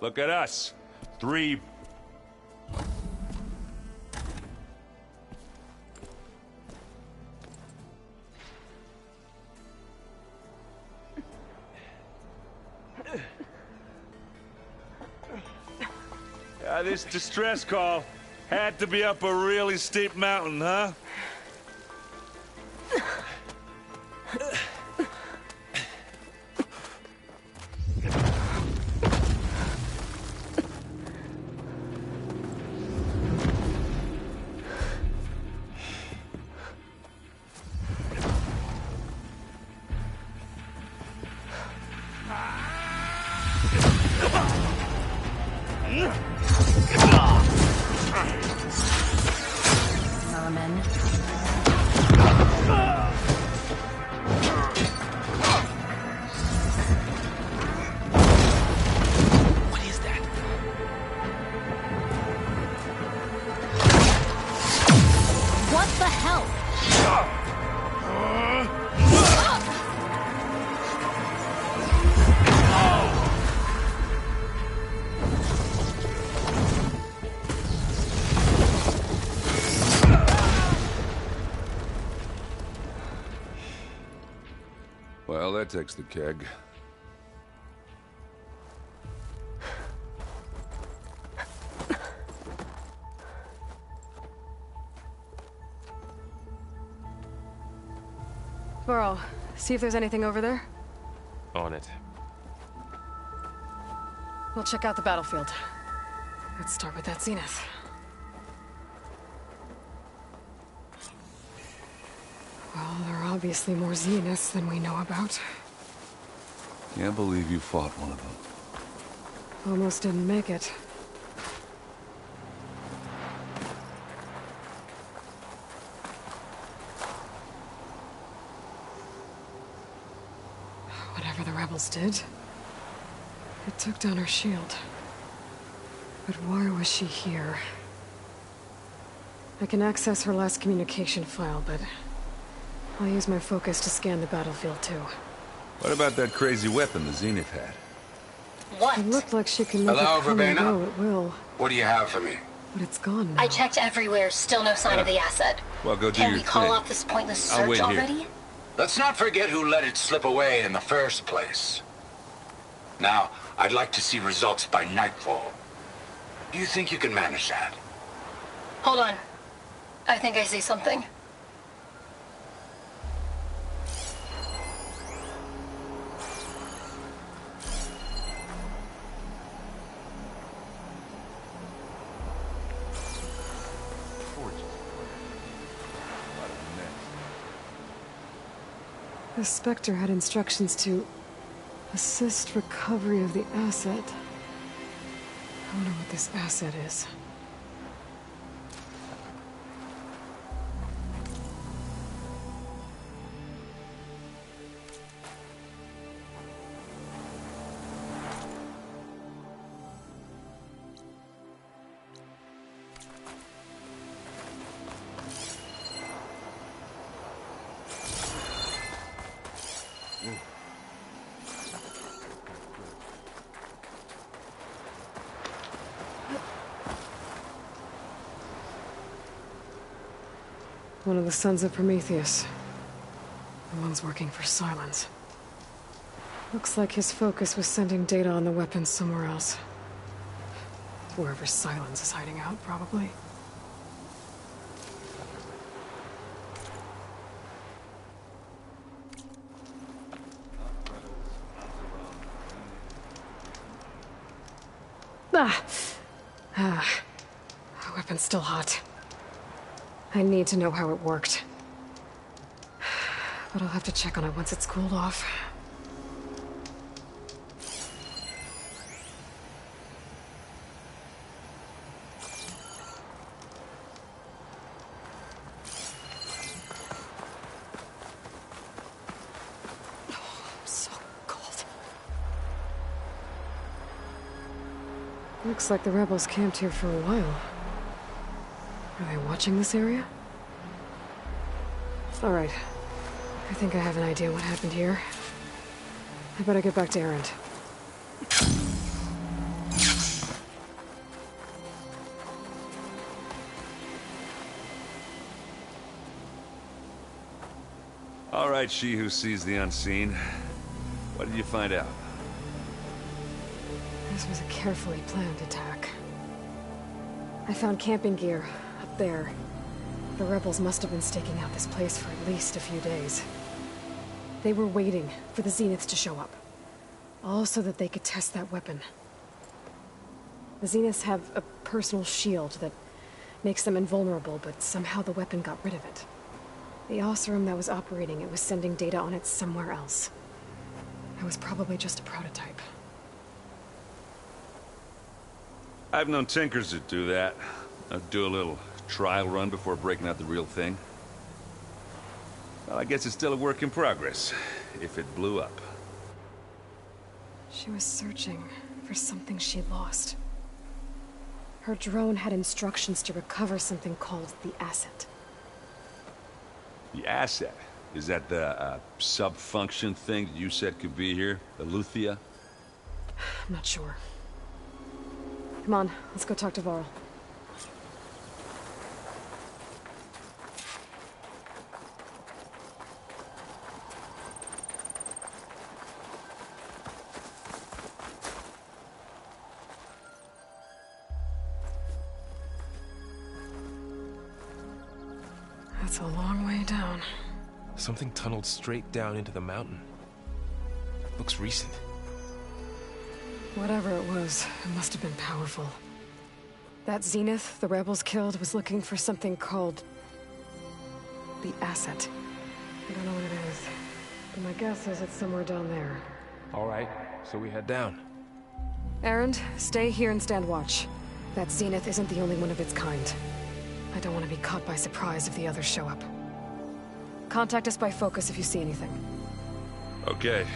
Look at us. 3... this distress call had to be up a really steep mountain, huh? What What the hell? Well, that takes the keg. Burrow, see if there's anything over there. On it. We'll check out the battlefield. Let's start with that zenith. Well, there are obviously more zeniths than we know about. Can't believe you fought one of them. Almost didn't make it. Whatever the rebels did, it took down her shield. But why was she here? I can access her last communication file, but I'll use my focus to scan the battlefield too. What about that crazy weapon the Zenith had? What? It looked like she can make it come and go at will. What do you have for me? But it's gone now. I checked everywhere, still no sign of the asset. Well, go do Can your we call thing. off this pointless search I'll wait already? here. Let's not forget who let it slip away in the first place. Now, I'd like to see results by nightfall. Do you think you can manage that? Hold on. I think I see something. The Spectre had instructions to assist recovery of the asset. I wonder what this asset is. One of the sons of Prometheus. The ones working for Silence. Looks like his focus was sending data on the weapons somewhere else. Wherever Silence is hiding out, probably. The weapon's still hot. I need to know how it worked. But I'll have to check on it once it's cooled off. So cold. Looks like the rebels camped here for a while. Are they watching this area? All right. I think I have an idea what happened here. I better get back to Erend. All right, she who sees the unseen. What did you find out? This was a carefully planned attack. I found camping gear up there. The rebels must have been staking out this place for at least a few days. They were waiting for the Zeniths to show up. All so that they could test that weapon. The Zeniths have a personal shield that makes them invulnerable, but somehow the weapon got rid of it. The Oseram that was operating it was sending data on it somewhere else. It was probably just a prototype. I've known tinkers that do that. Do a little trial run before breaking out the real thing. Well, I guess it's still a work in progress, if it blew up. She was searching for something she lost. Her drone had instructions to recover something called the asset. The asset. Is that the sub-function thing that you said could be here? The Luthia? I'm not sure. Come on, let's go talk to Varl. That's a long way down. Something tunneled straight down into the mountain. Looks recent. Whatever it was, it must have been powerful. That Zenith the rebels killed was looking for something called the asset. I don't know what it is, but my guess is it's somewhere down there. All right, so we head down. Erend, stay here and stand watch. That Zenith isn't the only one of its kind. I don't want to be caught by surprise if the others show up. Contact us by focus if you see anything. Okay.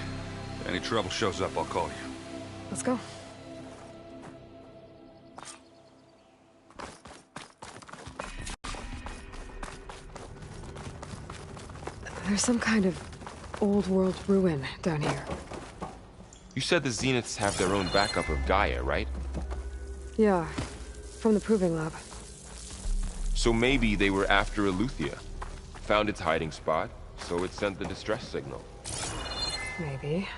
If any trouble shows up, I'll call you. Let's go. There's some kind of old world ruin down here. You said the Zeniths have their own backup of Gaia, right? Yeah, from the proving lab. So maybe they were after Eleuthia. Found its hiding spot, so it sent the distress signal. Maybe.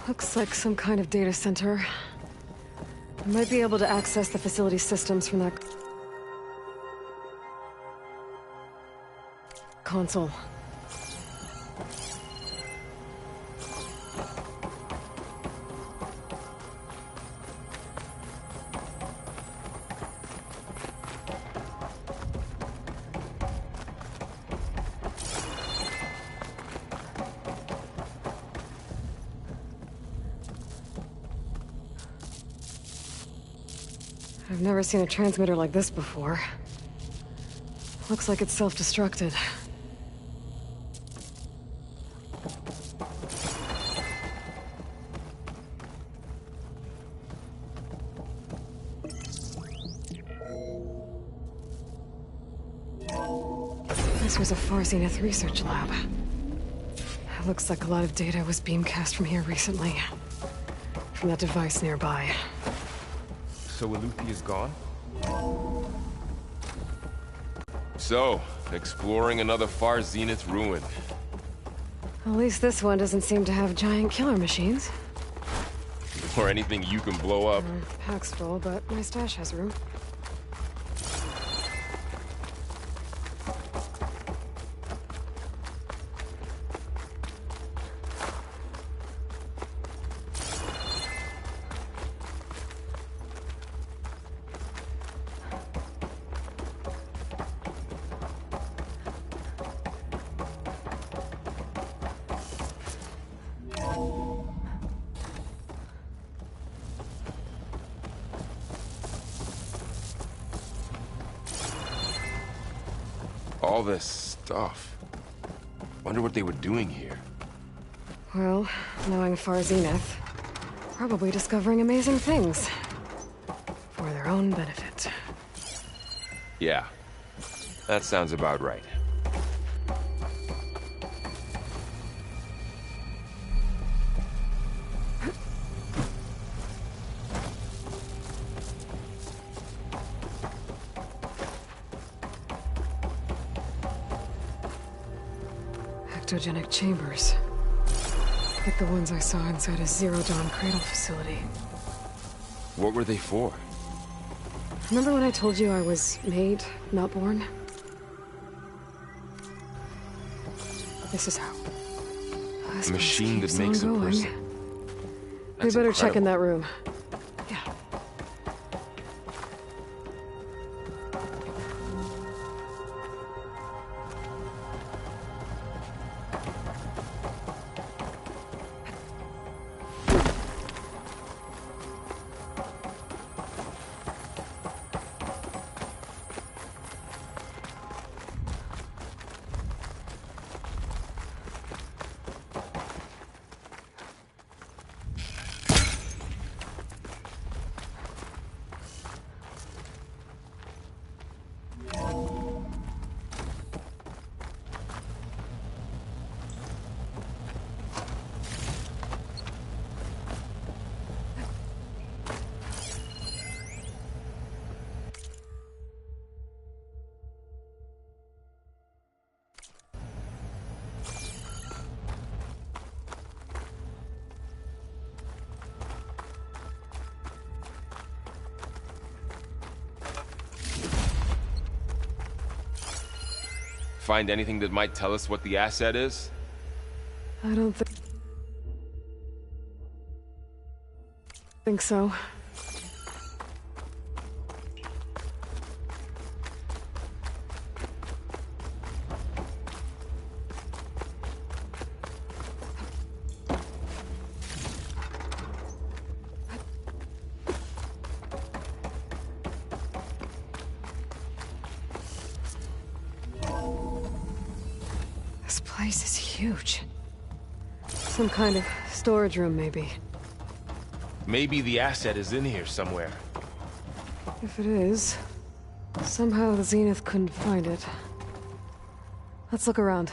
Looks like some kind of data center. I might be able to access the facility systems from that console. I've never seen a transmitter like this before. Looks like it's self-destructed. This was a Far Zenith research lab. It looks like a lot of data was beamcast from here recently. From that device nearby. So Eleuthea's gone? So, exploring another Far Zenith ruin. At least this one doesn't seem to have giant killer machines. Or anything you can blow up. Pack's full, but my stash has room. All this stuff. Wonder what they were doing here. Well, knowing Far Zenith, probably discovering amazing things. For their own benefit. Yeah, that sounds about right. Ectogenic chambers. Like the ones I saw inside a Zero Dawn cradle facility. What were they for? Remember when I told you I was made, not born? This is how. A machine that makes a person. We better check in that room. Yeah. Find anything that might tell us what the asset is? I don't think so. This place is huge. Some kind of storage room, maybe. Maybe the asset is in here somewhere. If it is, somehow the Zenith couldn't find it. Let's look around.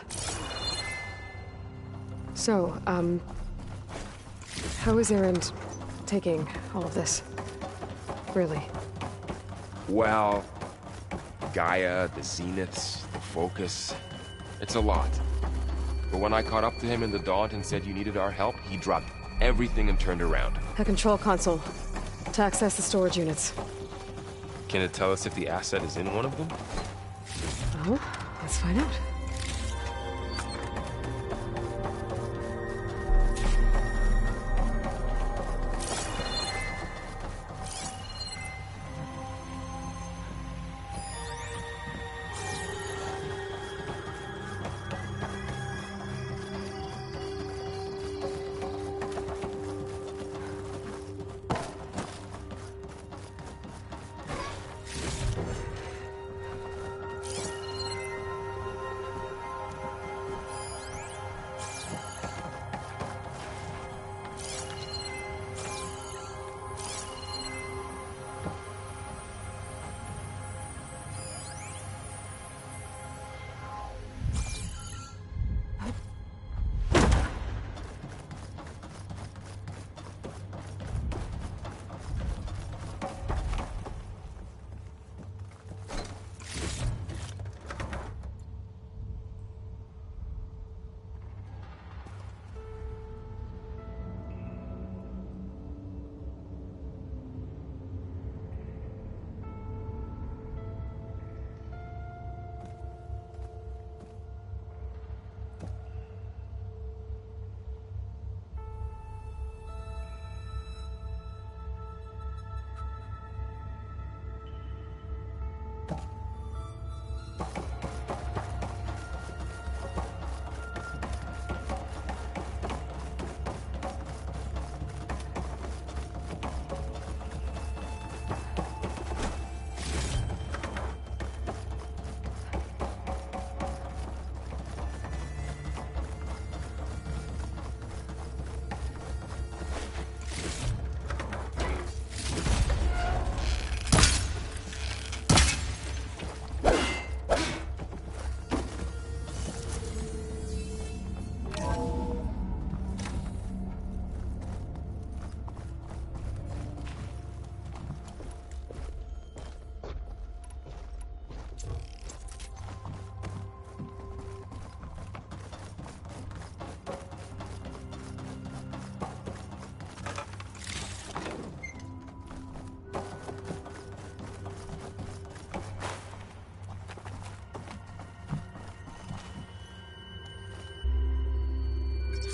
So, how is Erend taking all of this? Really? Well, Gaia, the Zeniths, the Focus. It's a lot. But when I caught up to him in the Daunt and said you needed our help, he dropped everything and turned around. A control console to access the storage units. Can it tell us if the asset is in one of them? Oh, let's find out.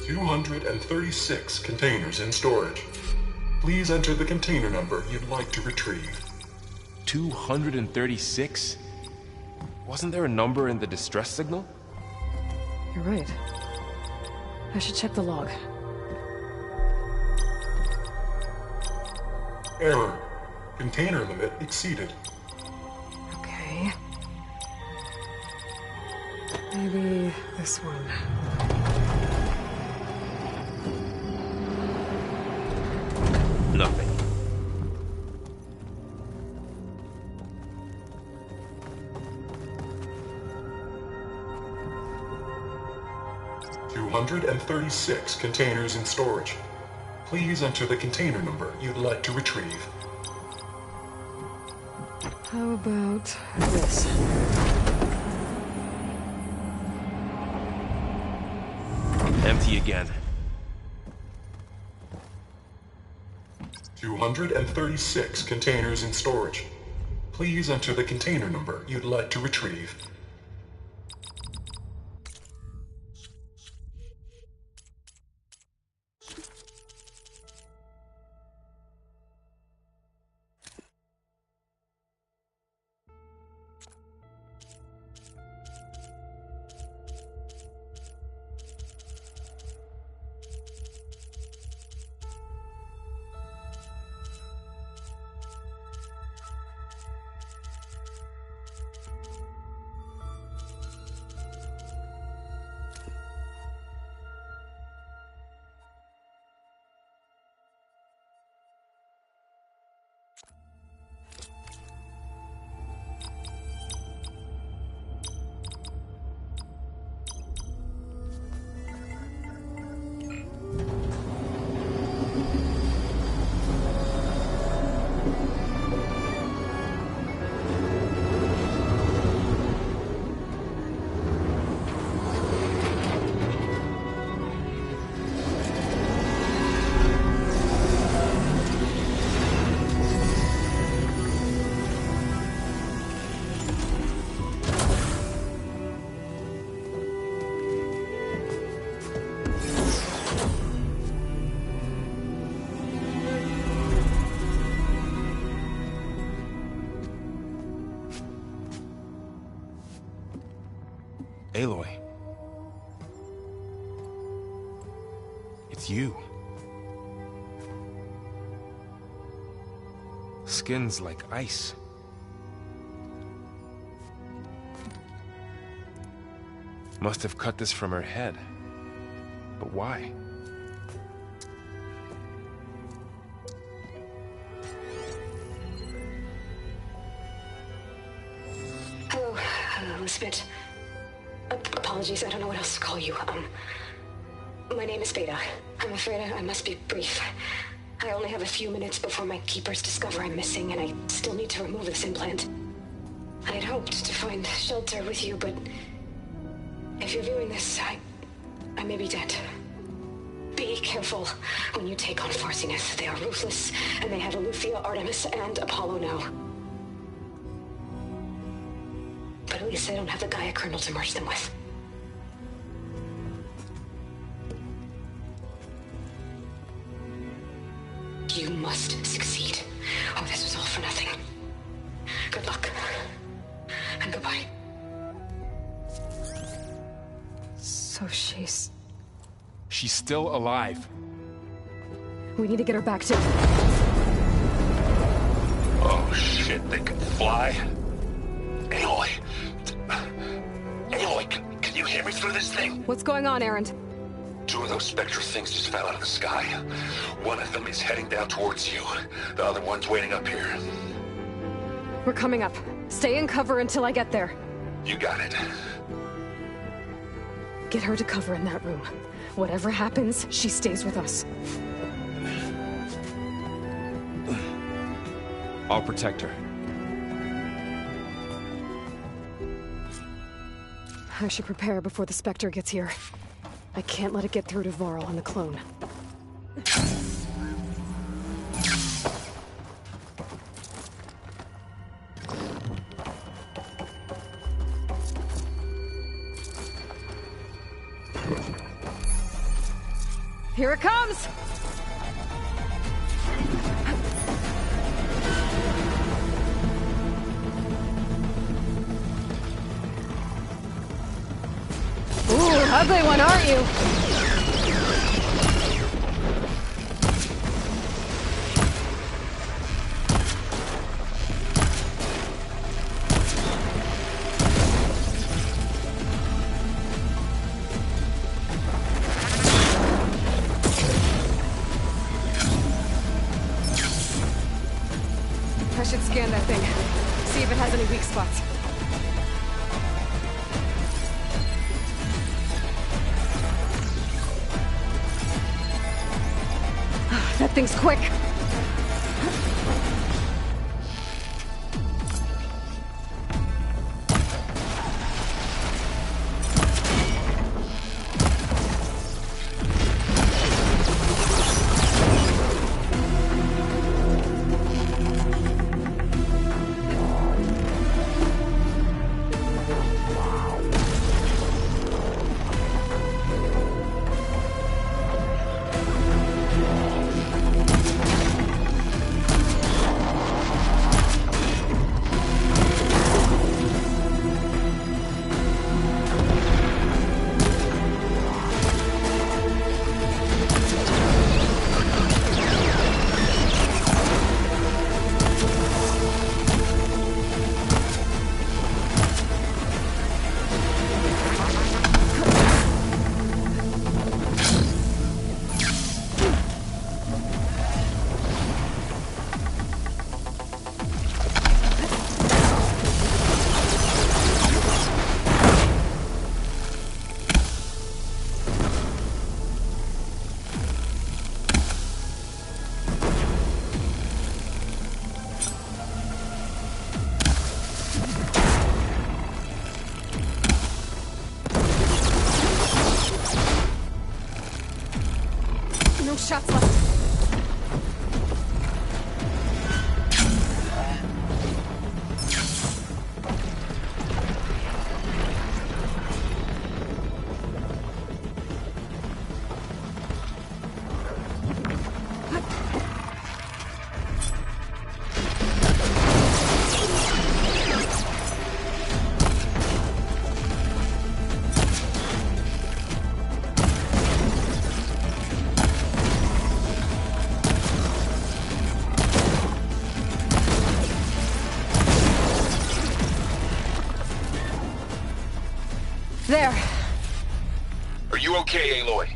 $236 containers in storage. Please enter the container number you'd like to retrieve. 236? Wasn't there a number in the distress signal? You're right. I should check the log. Error. Container limit exceeded. Okay. Maybe this one. Nothing. $236 containers in storage. Please enter the container number you'd like to retrieve. How about this? Empty again. 236 containers in storage. Please enter the container number you'd like to retrieve. Aloy. It's you. Skin's like ice. Must have cut this from her head. But why? Hello, Miss Smith. Apologies, I don't know what else to call you. My name is Beta. I'm afraid I must be brief. I only have a few minutes before my keepers discover I'm missing, and I still need to remove this implant. I had hoped to find shelter with you, but if you're viewing this, I may be dead. Be careful when you take on Farsiness. They are ruthless, and they have Eleuthia, Artemis, and Apollo now. But at least they don't have the Gaia kernel to merge them with. You must succeed, or this was all for nothing. Good luck. And goodbye. So she's still alive. We need to get her back to... Oh shit, they can fly? Aloy! Aloy, can you hear me through this thing? What's going on, Erend? 2 of those Spectre things just fell out of the sky. One of them is heading down towards you. The other one's waiting up here. We're coming up. Stay in cover until I get there. You got it. Get her to cover in that room. Whatever happens, she stays with us. I'll protect her. I should prepare before the Spectre gets here. I can't let it get through to Varl and the clone. Here it comes! Ooh, ugly one, aren't you? I should scan that thing. See if it has any weak spots. That thing's quick. No shots left. okay, Aloy?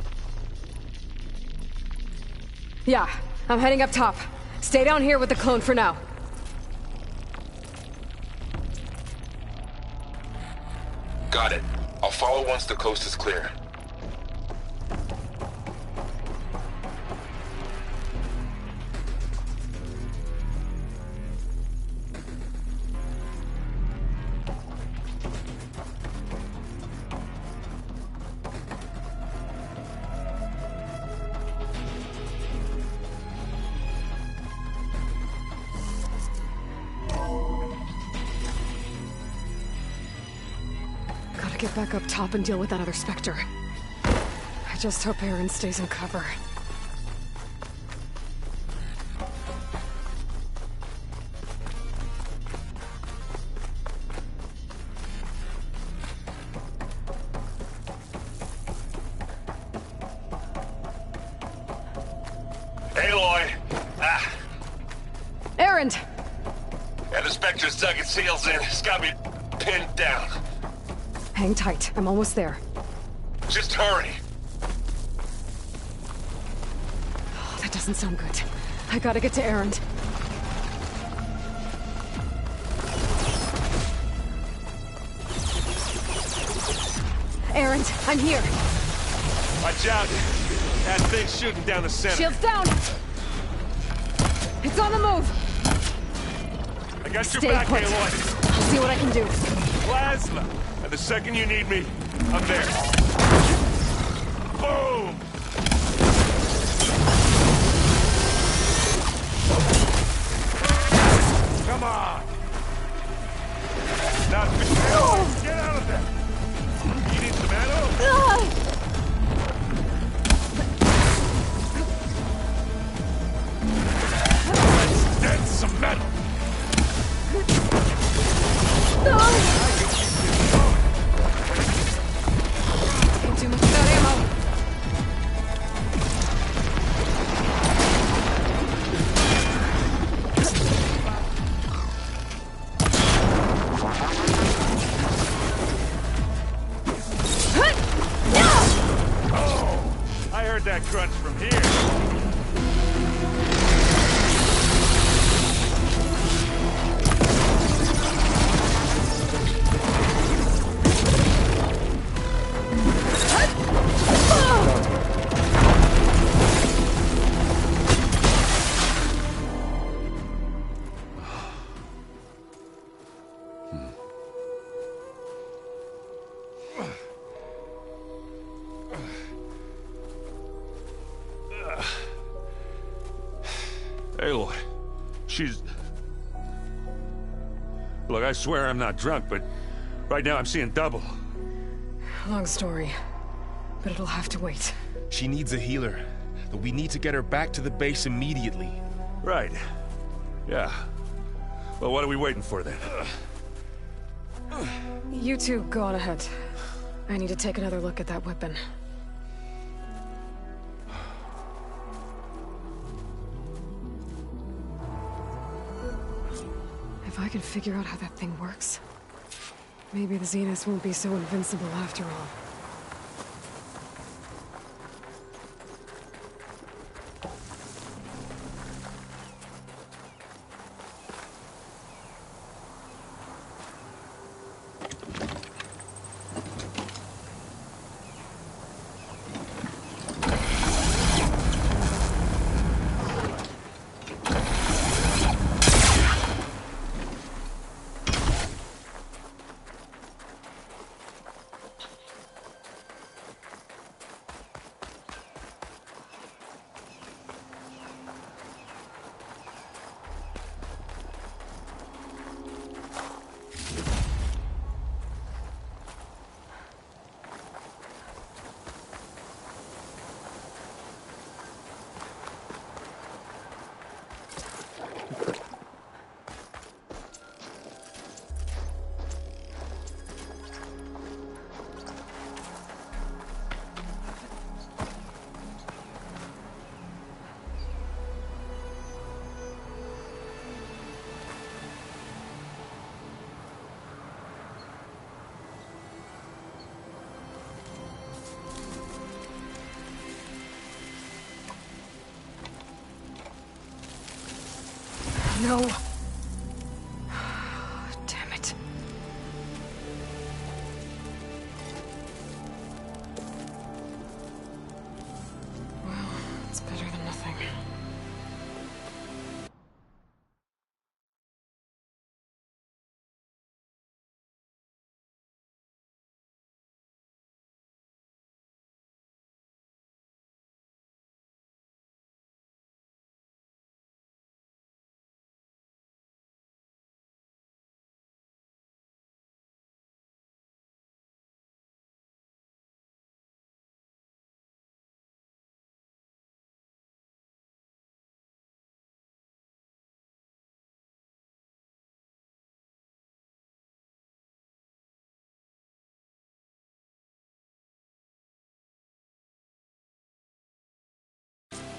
Yeah, I'm heading up top. Stay down here with the clone for now. Got it. I'll follow once the coast is clear. Gotta get back up top and deal with that other Spectre. I just hope Aaron stays in cover. Aloy! Ah, Aaron! yeah, the Spectre's dug its heels in. It's got me pinned down. Hang tight. I'm almost there. Just hurry. Oh, that doesn't sound good. I gotta get to Aaron. Aaron, I'm here. Watch out. That thing's shooting down the center. Shields down! It's on the move! I got your Stay back, put. Aloy. I'll see what I can do. Plasma. And the second you need me, I'm there. Boom! Come on! Not oh. Get out of there! You need some ammo? Let's dent some metal! Too much of that ammo. Oh, I heard that crunch from here. Aloy, she's... Look, I swear I'm not drunk, but right now I'm seeing double. Long story, but it'll have to wait. She needs a healer, but we need to get her back to the base immediately. Right. Yeah. Well, what are we waiting for then? You two go on ahead. I need to take another look at that weapon. If I can figure out how that thing works, maybe the Zeniths won't be so invincible after all. No. Damn it. Well, it's better than nothing.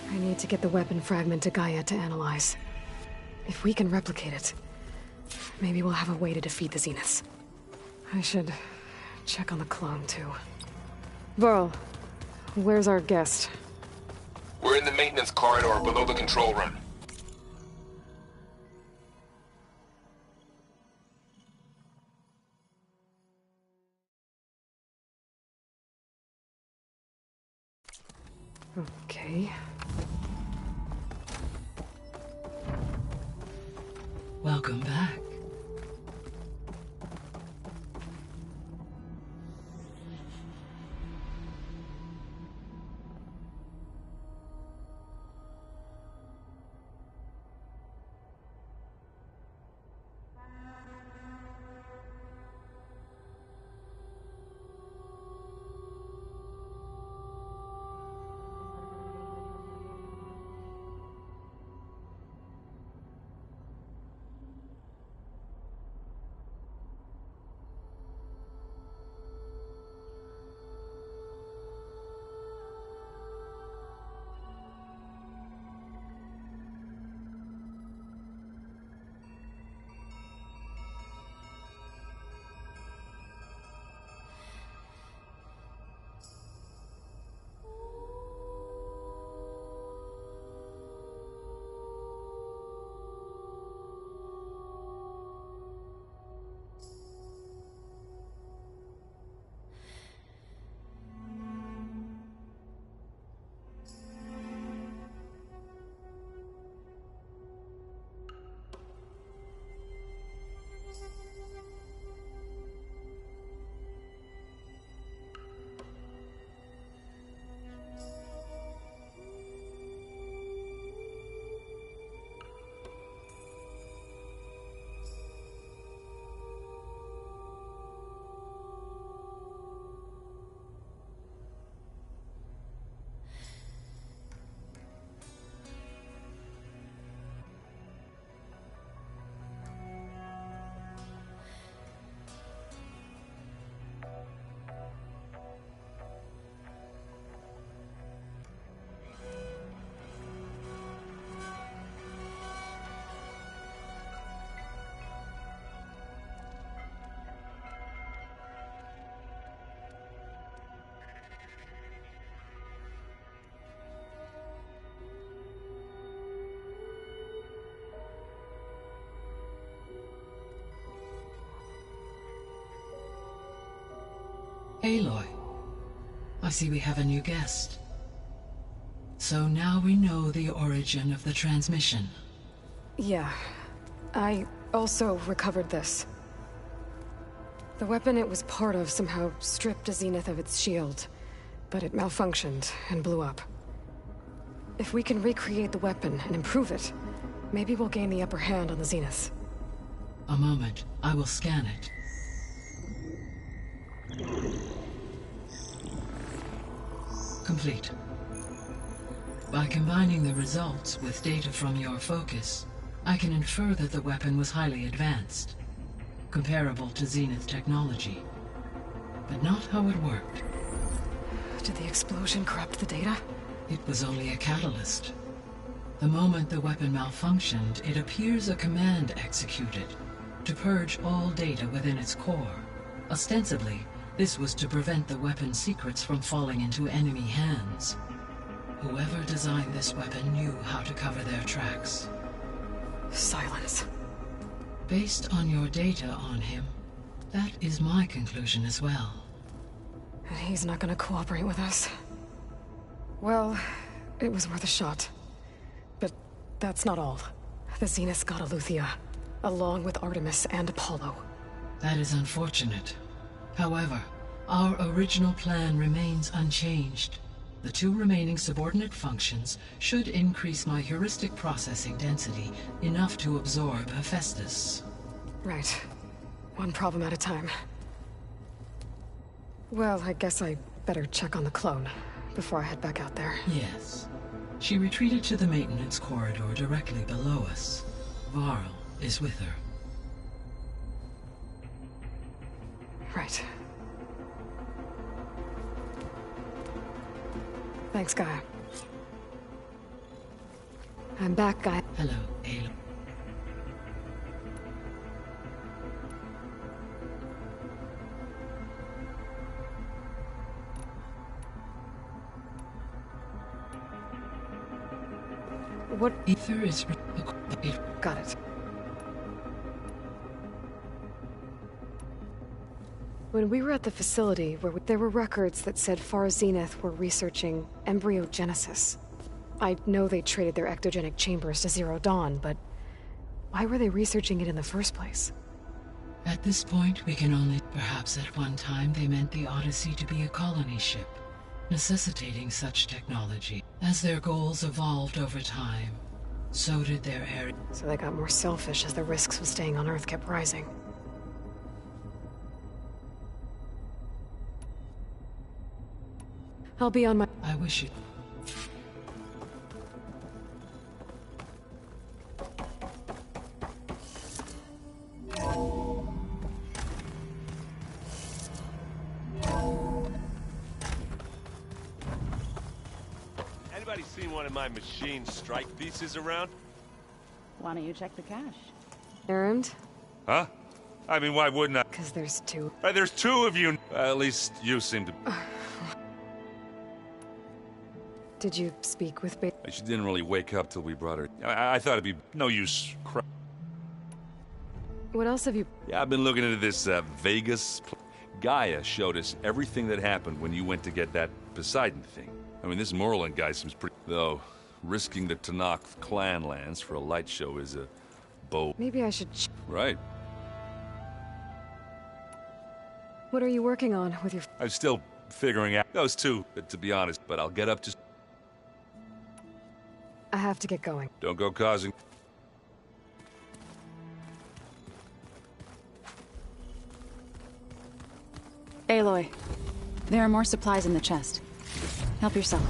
I need to get the weapon fragment to Gaia to analyze. If we can replicate it, maybe we'll have a way to defeat the Zeniths. I should check on the clone, too. Varl, where's our guest? We're in the maintenance corridor below the control room. Okay. Welcome back. Aloy, I see we have a new guest. So now we know the origin of the transmission. Yeah. I also recovered this. The weapon it was part of somehow stripped a Zenith of its shield, but it malfunctioned and blew up. If we can recreate the weapon and improve it, maybe we'll gain the upper hand on the Zeniths. A moment, I will scan it. Complete. By combining the results with data from your focus, I can infer that the weapon was highly advanced, comparable to Zenith technology, but not how it worked. Did the explosion corrupt the data? It was only a catalyst. The moment the weapon malfunctioned, it appears a command executed to purge all data within its core. Ostensibly, this was to prevent the weapon's secrets from falling into enemy hands. Whoever designed this weapon knew how to cover their tracks. Silence. Based on your data on him, that is my conclusion as well. And he's not gonna cooperate with us. Well, it was worth a shot. But that's not all. The Zeniths got Eleuthia, along with Artemis and Apollo. That is unfortunate. However, our original plan remains unchanged. The 2 remaining subordinate functions should increase my heuristic processing density enough to absorb Hephaestus. Right. One problem at a time. Well, I guess I better check on the clone before I head back out there. Yes. She retreated to the maintenance corridor directly below us. Varl is with her. Right. Thanks, Gaia. I'm back, Gaia. Hello, Aloy. What? Ether is... Got it. When we were at the facility, there were records that said Far Zenith were researching embryogenesis. I know they traded their ectogenic chambers to Zero Dawn, but why were they researching it in the first place? At this point, we can only... Perhaps at one time they meant the Odyssey to be a colony ship, necessitating such technology. As their goals evolved over time, so did their area. So they got more selfish as the risks of staying on Earth kept rising. I'll be on my... I wish you... Anybody seen one of my machine strike pieces around? Why don't you check the cache? Errand? Huh? I mean, why wouldn't I? Because there's 2. There's 2 of you. At least you seem to... Did you speak with Beta? She didn't really wake up till we brought her. I thought it'd be no use. What else have you... Yeah, I've been looking into this Vegas. Gaia showed us everything that happened when you went to get that Poseidon thing. I mean, this Moreland guy seems pretty... Though, risking the Tanakh clan lands for a light show is a bold... Maybe I should... Right. What are you working on with your... I'm still figuring out those 2, to be honest, but I'll get up to... I have to get going. Don't go causing... Aloy, there are more supplies in the chest. Help yourself.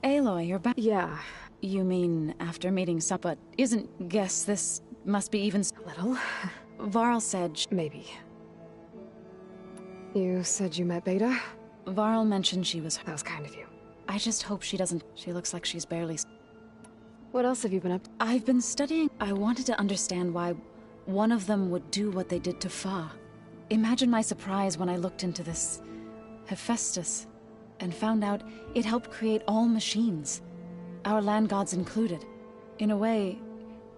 Aloy, you're back. Yeah. You mean after meeting some... But guess this must be even... A little. Varl said... Maybe. You said you met Beta? Varl mentioned she was... That was kind of you. I just hope she doesn't... She looks like she's barely... What else have you been up to? I've been studying... I wanted to understand why one of them would do what they did to Fa. Imagine my surprise when I looked into this Hephaestus and found out it helped create all machines, our land gods included. In a way,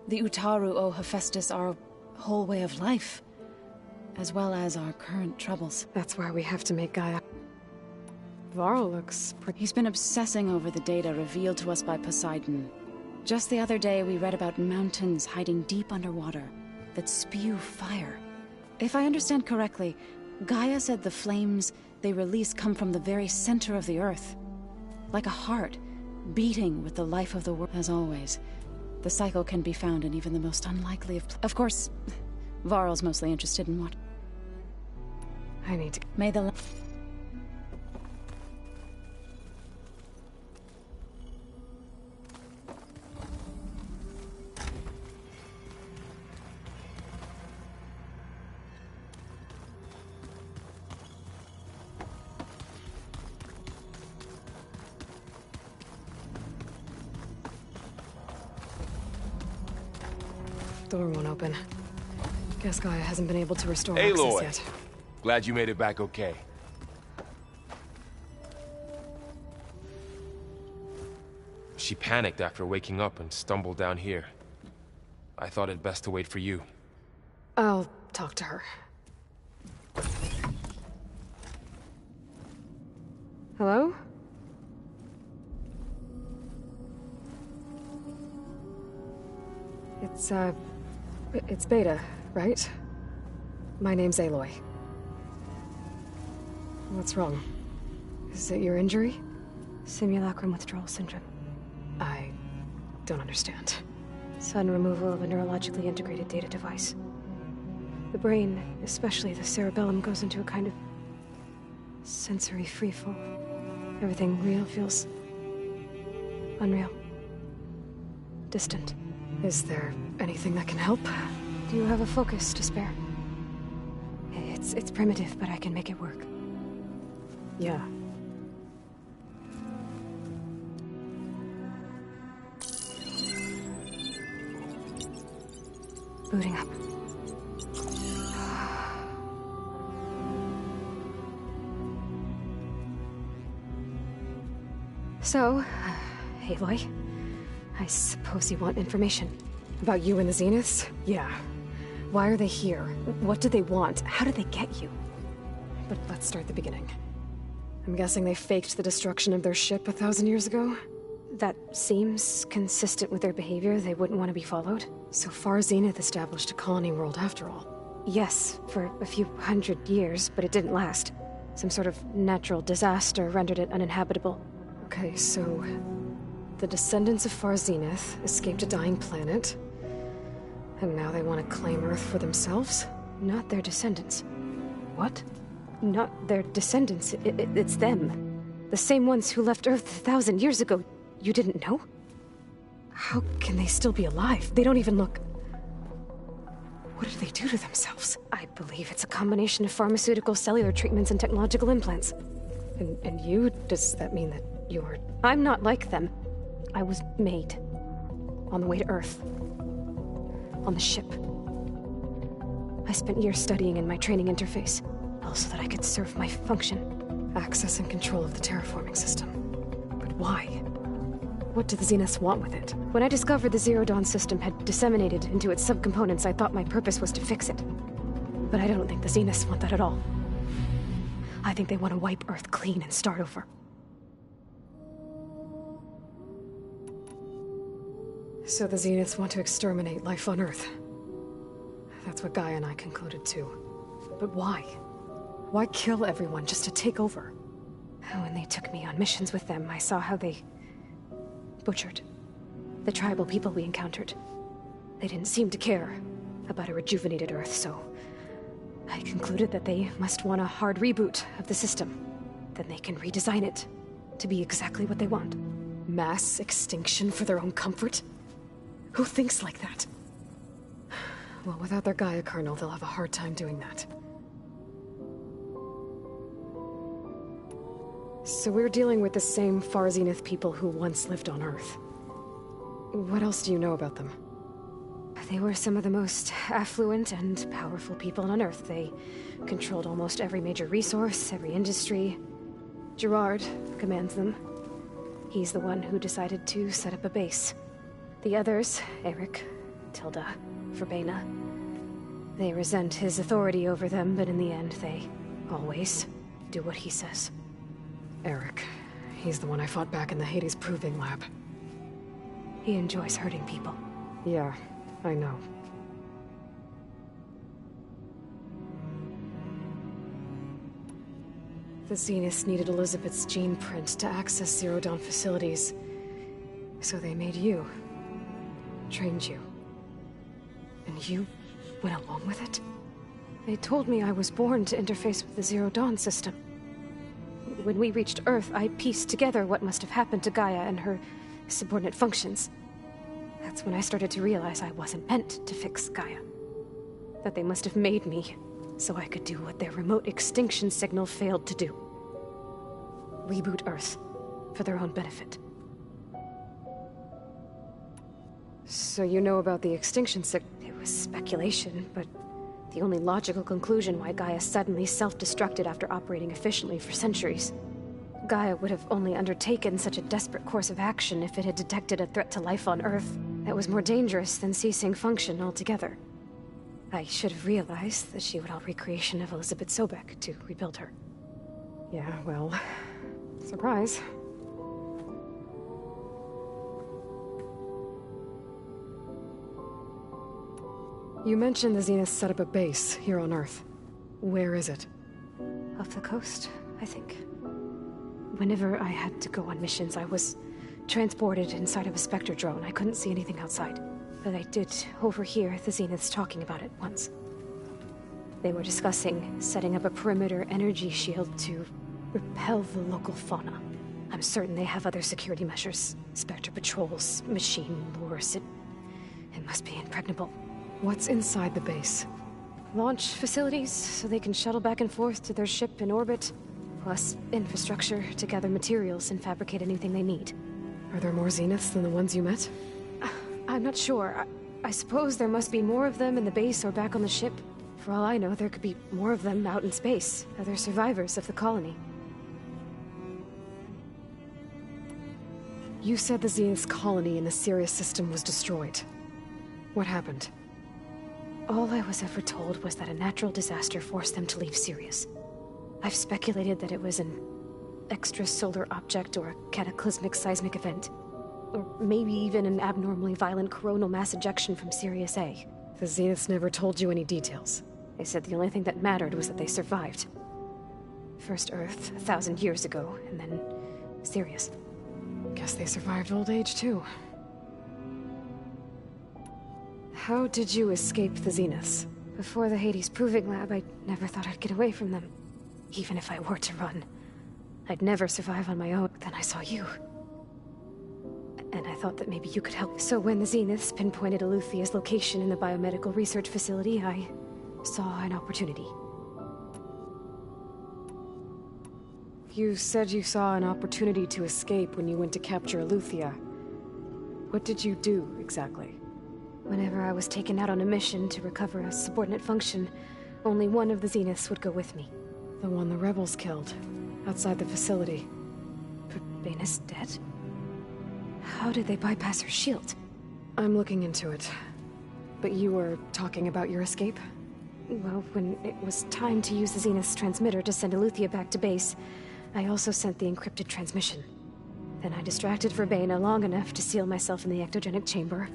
the Utaru owe Hephaestus our whole way of life, as well as our current troubles. That's why we have to make Gaia. Varl looks pretty... He's been obsessing over the data revealed to us by Poseidon. Just the other day, we read about mountains hiding deep underwater that spew fire. If I understand correctly, Gaia said the flames they release come from the very center of the Earth. Like a heart, beating with the life of the world. As always, the cycle can be found in even the most unlikely of... Of course, Varl's mostly interested in what... I need to... May the... Door won't open. Guess Gaia hasn't been able to restore access yet. Glad you made it back okay. She panicked after waking up and stumbled down here. I thought it best to wait for you. I'll talk to her. Hello? It's Beta, right? My name's Aloy. What's wrong? Is it your injury? Simulacrum withdrawal syndrome. I don't understand. Sudden removal of a neurologically integrated data device. The brain, especially the cerebellum, goes into a kind of sensory freefall. Everything real feels unreal. Distant. Is there anything that can help? Do you have a focus to spare? It's primitive, but I can make it work. Yeah. Booting up. So, Aloy, I suppose you want information. About you and the Zeniths? Yeah. Why are they here? What do they want? How did they get you? But let's start at the beginning. I'm guessing they faked the destruction of their ship 1,000 years ago? That seems consistent with their behavior. They wouldn't want to be followed. So far, Zenith established a colony world after all. Yes, for a few hundred years, but it didn't last. Some sort of natural disaster rendered it uninhabitable. Okay, so the descendants of Far Zenith escaped a dying planet, and now they want to claim Earth for themselves? Not their descendants. What? Not their descendants. It's them. The same ones who left Earth 1,000 years ago. You didn't know? How can they still be alive? They don't even look... What did they do to themselves? I believe it's a combination of pharmaceutical, cellular treatments, and technological implants. And you? Does that mean that you're... I'm not like them. I was made. On the way to Earth. On the ship. I spent years studying in my training interface, all so that I could serve my function. Access and control of the terraforming system. But why? What do the Zeniths want with it? When I discovered the Zero Dawn system had disseminated into its subcomponents, I thought my purpose was to fix it. But I don't think the Zeniths want that at all. I think they want to wipe Earth clean and start over. So the Zeniths want to exterminate life on Earth. That's what Gaia and I concluded too. But why? Why kill everyone just to take over? When they took me on missions with them, I saw how they butchered the tribal people we encountered. They didn't seem to care about a rejuvenated Earth, so I concluded that they must want a hard reboot of the system. Then they can redesign it to be exactly what they want. Mass extinction for their own comfort? Who thinks like that? Well, without their Gaia kernel, they'll have a hard time doing that. So we're dealing with the same Far Zenith people who once lived on Earth. What else do you know about them? They were some of the most affluent and powerful people on Earth. They controlled almost every major resource, every industry. Gerard commands them. He's the one who decided to set up a base. The others, Eric, Tilda, Verbena, they resent his authority over them, but in the end, they always do what he says. Eric. He's the one I fought back in the Hades Proving Lab. He enjoys hurting people. Yeah, I know. The Zeniths needed Elizabeth's gene print to access Zero Dawn facilities. So they made you. Trained you. And you went along with it? They told me I was born to interface with the Zero Dawn system. When we reached Earth, I pieced together what must have happened to Gaia and her subordinate functions. That's when I started to realize I wasn't meant to fix Gaia. That they must have made me so I could do what their remote extinction signal failed to do. Reboot Earth for their own benefit. So you know about the extinction signal? It was speculation, but the only logical conclusion why Gaia suddenly self-destructed after operating efficiently for centuries. Gaia would have only undertaken such a desperate course of action if it had detected a threat to life on Earth that was more dangerous than ceasing function altogether. I should have realized that she would allow recreation of Elizabeth Sobek to rebuild her. Yeah, well, surprise. You mentioned the Zenith set up a base here on Earth. Where is it? Off the coast, I think. Whenever I had to go on missions, I was transported inside of a Spectre drone. I couldn't see anything outside. But I did overhear the Zeniths talking about it once. They were discussing setting up a perimeter energy shield to repel the local fauna. I'm certain they have other security measures. Spectre patrols, machine lures. It must be impregnable. What's inside the base? Launch facilities, so they can shuttle back and forth to their ship in orbit. Plus infrastructure to gather materials and fabricate anything they need. Are there more Zeniths than the ones you met? I'm not sure. I suppose there must be more of them in the base or back on the ship. For all I know, there could be more of them out in space. Other survivors of the colony. You said the Zenith's colony in the Sirius system was destroyed. What happened? All I was ever told was that a natural disaster forced them to leave Sirius. I've speculated that it was an extrasolar object or a cataclysmic seismic event. Or maybe even an abnormally violent coronal mass ejection from Sirius A. The Zeniths never told you any details. They said the only thing that mattered was that they survived. First Earth, 1,000 years ago, and then Sirius. Guess they survived old age, too. How did you escape the Zeniths? Before the Hades Proving Lab, I never thought I'd get away from them. Even if I were to run. I'd never survive on my own. Then I saw you. And I thought that maybe you could help. So when the Zeniths pinpointed Eluthia's location in the biomedical research facility, I saw an opportunity. You said you saw an opportunity to escape when you went to capture Eluthia. What did you do, exactly? Whenever I was taken out on a mission to recover a subordinate function, only one of the Zeniths would go with me. The one the rebels killed, outside the facility. Baina's dead? How did they bypass her shield? I'm looking into it. But you were talking about your escape? Well, when it was time to use the Zenith's transmitter to send Eluthia back to base, I also sent the encrypted transmission. Then I distracted Verbena long enough to seal myself in the ectogenic chamber,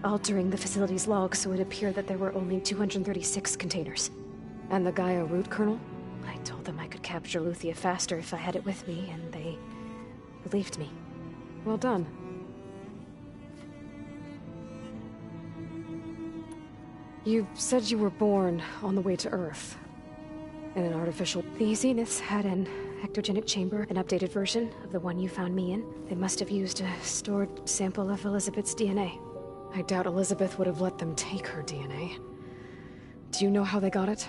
altering the facility's log so it appeared that there were only 236 containers. And the Gaia root kernel? I told them I could capture Eluthia faster if I had it with me, and they believed me. Well done. You said you were born on the way to Earth. In an artificial... The Zeniths had an ectogenic chamber, an updated version of the one you found me in. They must have used a stored sample of Elizabeth's DNA. I doubt Elizabeth would have let them take her DNA. Do you know how they got it?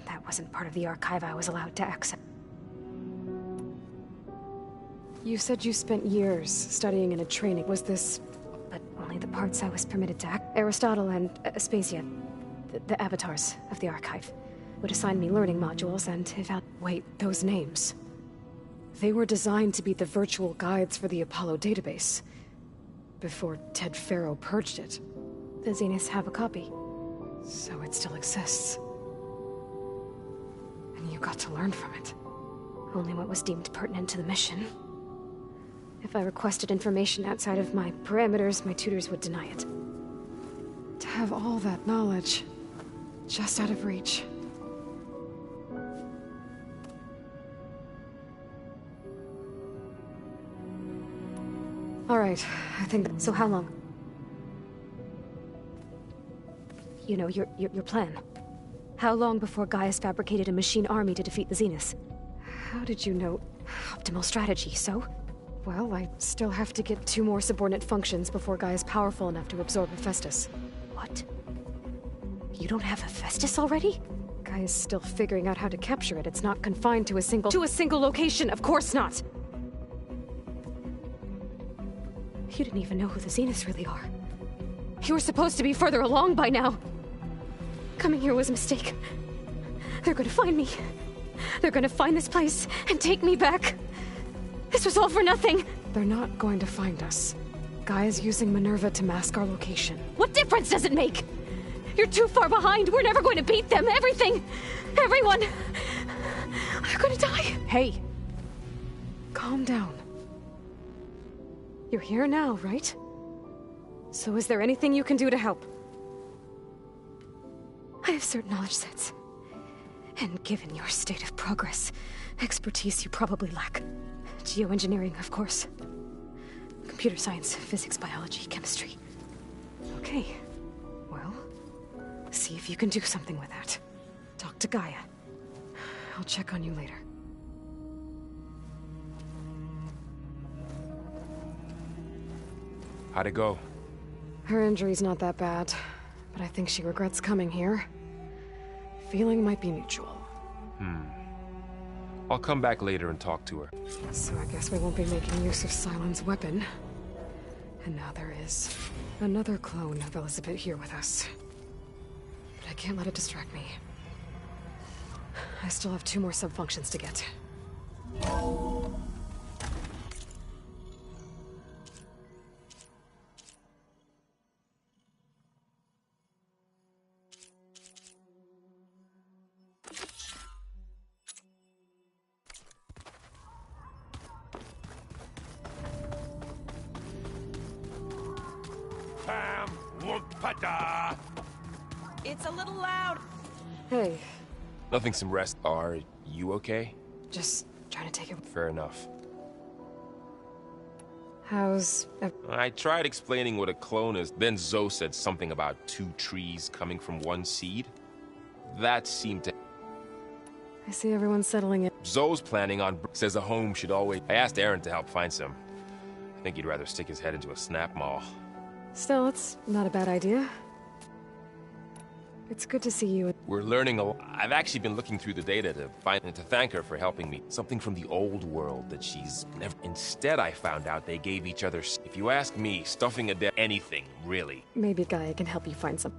That wasn't part of the archive I was allowed to access. You said you spent years studying in a training. Was this... But only the parts I was permitted to act. Aristotle and Aspasia, the avatars of the archive, would assign me learning modules and Wait, those names. They were designed to be the virtual guides for the Apollo database. Before Ted Faro purged it. The Zeniths have a copy. So it still exists. And you got to learn from it. Only what was deemed pertinent to the mission. If I requested information outside of my parameters, my tutors would deny it. To have all that knowledge, just out of reach. All right, I think... So how long? You know, your plan. How long before Gaia's fabricated a machine army to defeat the Zeniths? How did you know? Optimal strategy, so? Well, I still have to get 2 more subordinate functions before Gaia's powerful enough to absorb Hephaestus. What? You don't have Hephaestus already? Gaia's still figuring out how to capture it. It's not confined to a single... To a single location! Of course not! You didn't even know who the Zeniths really are. You were supposed to be further along by now. Coming here was a mistake. They're gonna find me. They're gonna find this place and take me back. This was all for nothing! They're not going to find us. Gaia's using Minerva to mask our location. What difference does it make? You're too far behind. We're never going to beat them. Everything. Everyone. I'm gonna die. Hey. Calm down. You're here now, right? So is there anything you can do to help? I have certain knowledge sets. And given your state of progress, expertise you probably lack. Geoengineering, of course. Computer science, physics, biology, chemistry. Okay. Well, see if you can do something with that. Talk to Gaia. I'll check on you later. How'd it go? Her injury's not that bad, but I think she regrets coming here. Feeling might be mutual. I'll come back later and talk to her. So I guess we won't be making use of Sylens' weapon. And now there is another clone of Elizabeth here with us. But I can't let it distract me. I still have 2 more sub-functions to get. It's a little loud. Hey. Nothing, some rest. Are you okay? Just trying to take it. Fair enough. How's... I tried explaining what a clone is. Then Zoe said something about 2 trees coming from 1 seed. That seemed to... I see everyone's settling in. Zoe's planning on... Says a home should always... I asked Aaron to help find some. I think he'd rather stick his head into a snap maw. Still, it's not a bad idea. It's good to see you. We're learning a lot. I've actually been looking through the data to find and to thank her for helping me. Something from the old world that she's never... Instead, I found out they gave each other... If you ask me, stuffing a anything, really. Maybe Gaia can help you find some.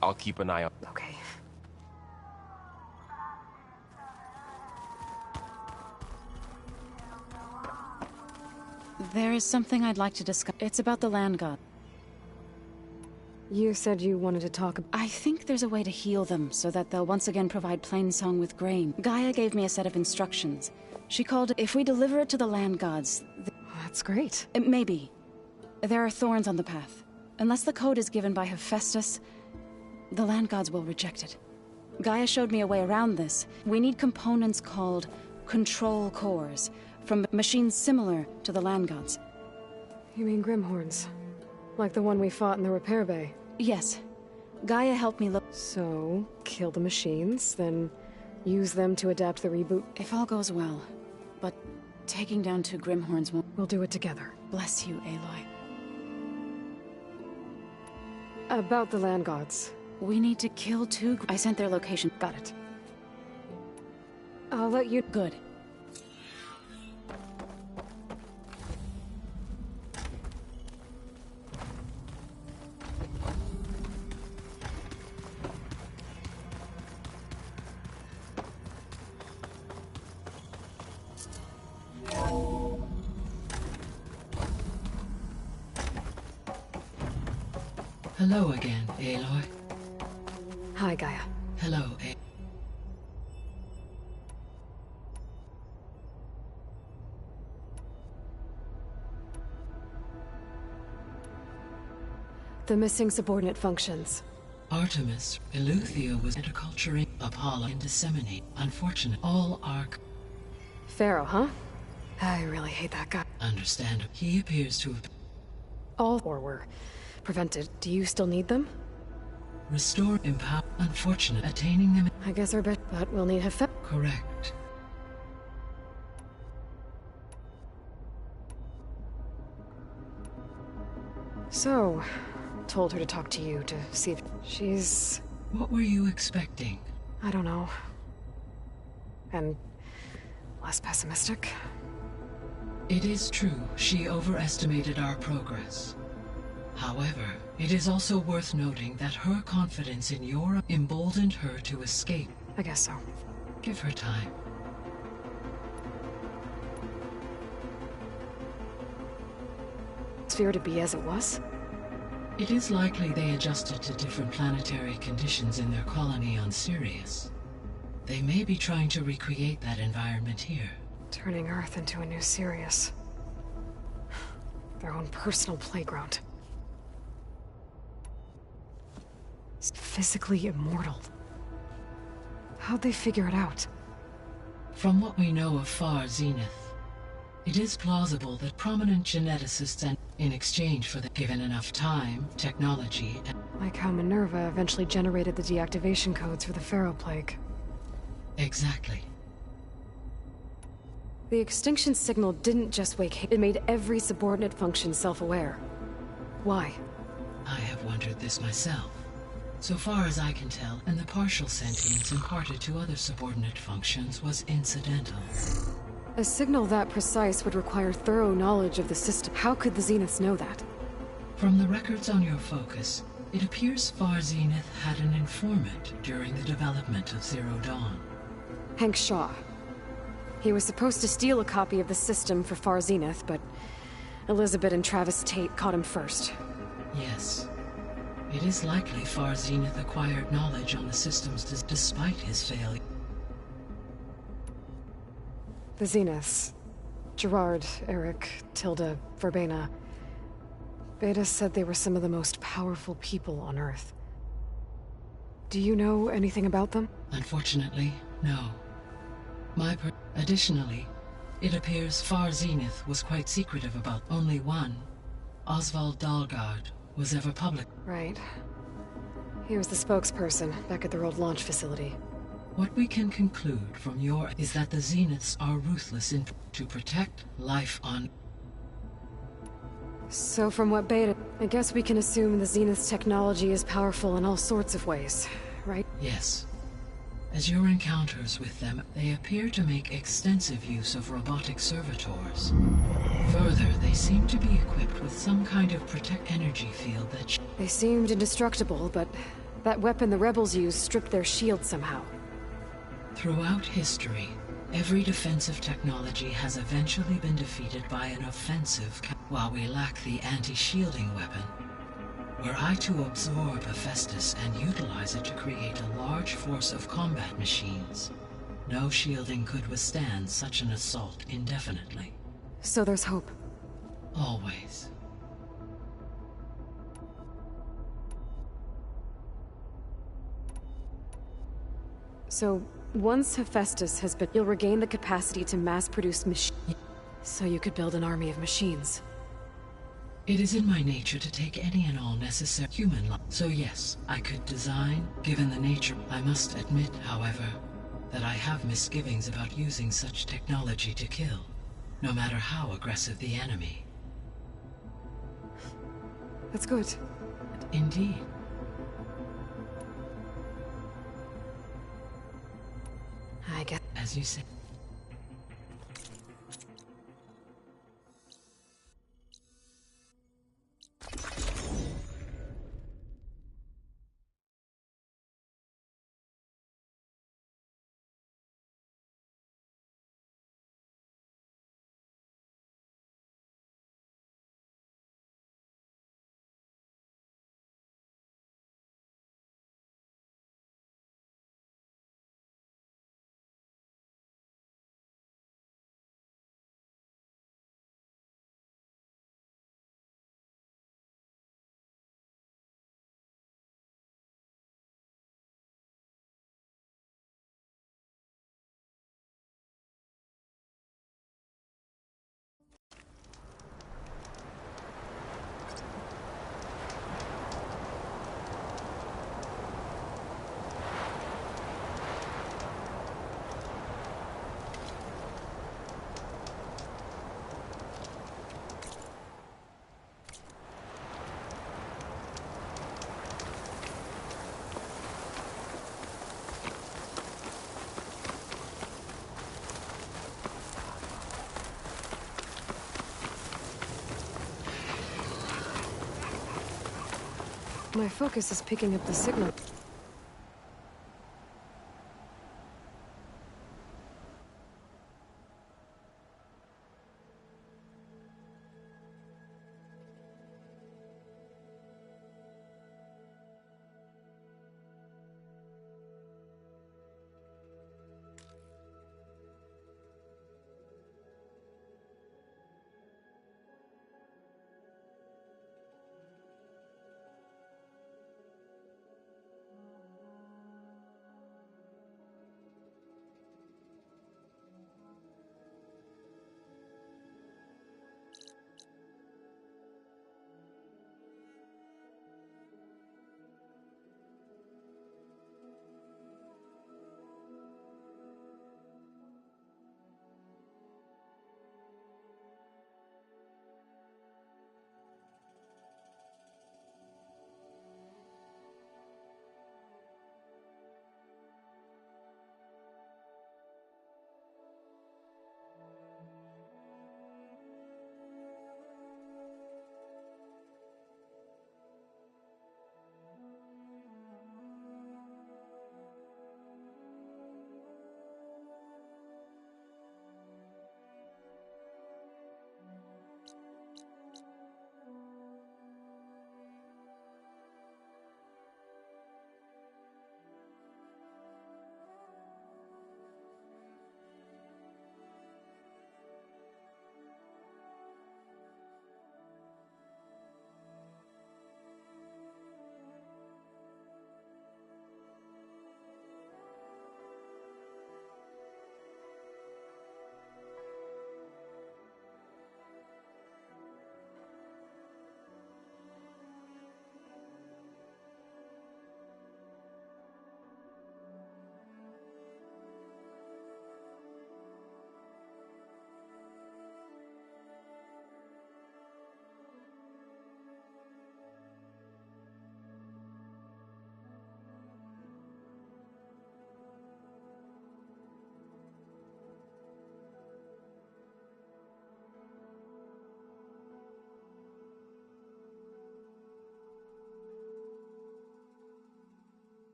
I'll keep an eye on... Okay. There is something I'd like to discuss. It's about the land god. You said you wanted to talk... I think there's a way to heal them so that they'll once again provide Plainsong with grain. Gaia gave me a set of instructions. She called it, if we deliver it to the land gods... That's great. Maybe. There are thorns on the path. Unless the code is given by Hephaestus, the land gods will reject it. Gaia showed me a way around this. We need components called control cores, from machines similar to the land gods. You mean Grimhorns? Like the one we fought in the repair bay? Yes. Gaia helped me look... So, kill the machines, then use them to adapt the reboot? If all goes well. But taking down 2 Grimhorns won't... We'll do it together. Bless you, Aloy. About the land gods. We need to kill 2... I sent their location. Got it. I'll let you... Good. Hello again, Aloy. Hi, Gaia. Hello, The missing subordinate functions. Artemis, Eleuthia was interculturing Apollo and disseminate. Unfortunate. All are... Pharaoh, huh? I really hate that guy. Understandable. He appears to have... All 4 were prevented. Do you still need them? Restore, empower... Unfortunate. Attaining them... I guess our bet, but we'll need Hephaestus. Correct. So, told her to talk to you to see if she's... What were you expecting? I don't know. And less pessimistic. It is true, she overestimated our progress. However, it is also worth noting that her confidence in your emboldened her to escape. I guess so. Give her time. atmosphere to be as it was? It is likely they adjusted to different planetary conditions in their colony on Sirius. They may be trying to recreate that environment here. Turning Earth into a new Sirius. Their own personal playground. It's physically immortal. How'd they figure it out? From what we know of Far Zenith, it is plausible that prominent geneticists and in exchange for the given enough time, technology, and like how Minerva eventually generated the deactivation codes for the Pharaoh Plague. Exactly. The extinction signal didn't just wake, it made every subordinate function self-aware. Why? I have wondered this myself. So far as I can tell, and the partial sentience imparted to other subordinate functions was incidental. A signal that precise would require thorough knowledge of the system. How could the Zeniths know that? From the records on your focus, it appears Far Zenith had an informant during the development of Zero Dawn. Hank Shaw. He was supposed to steal a copy of the system for Far Zenith, but Elizabeth and Travis Tate caught him first. Yes. It is likely Far Zenith acquired knowledge on the systems despite his failure. The Zeniths. Gerard, Eric, Tilda, Verbena. Beta said they were some of the most powerful people on Earth. Do you know anything about them? Unfortunately, no. Additionally, it appears Far Zenith was quite secretive about only one. Oswald Dahlgard was ever public. Right. He was the spokesperson back at their old launch facility. What we can conclude from your is that the Zeniths are ruthless to protect life on. So from what Beta, I guess we can assume the Zenith's technology is powerful in all sorts of ways, right? Yes. As your encounters with them, they appear to make extensive use of robotic servitors. Further, they seem to be equipped with some kind of protect energy field that they seemed indestructible, but that weapon the rebels used stripped their shield somehow. Throughout history, every defensive technology has eventually been defeated by an offensive, while we lack the anti-shielding weapon. Were I to absorb Hephaestus and utilize it to create a large force of combat machines, no shielding could withstand such an assault indefinitely. So there's hope. Always. So, once Hephaestus has been, you'll regain the capacity to mass-produce machines. So you could build an army of machines. It is in my nature to take any and all necessary human life. So yes, I could design, given the nature. I must admit, however, that I have misgivings about using such technology to kill, no matter how aggressive the enemy. That's good. Indeed. I get... As you said. My focus is picking up the signal.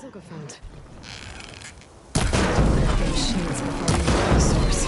Silka font. The machines are fighting with the source.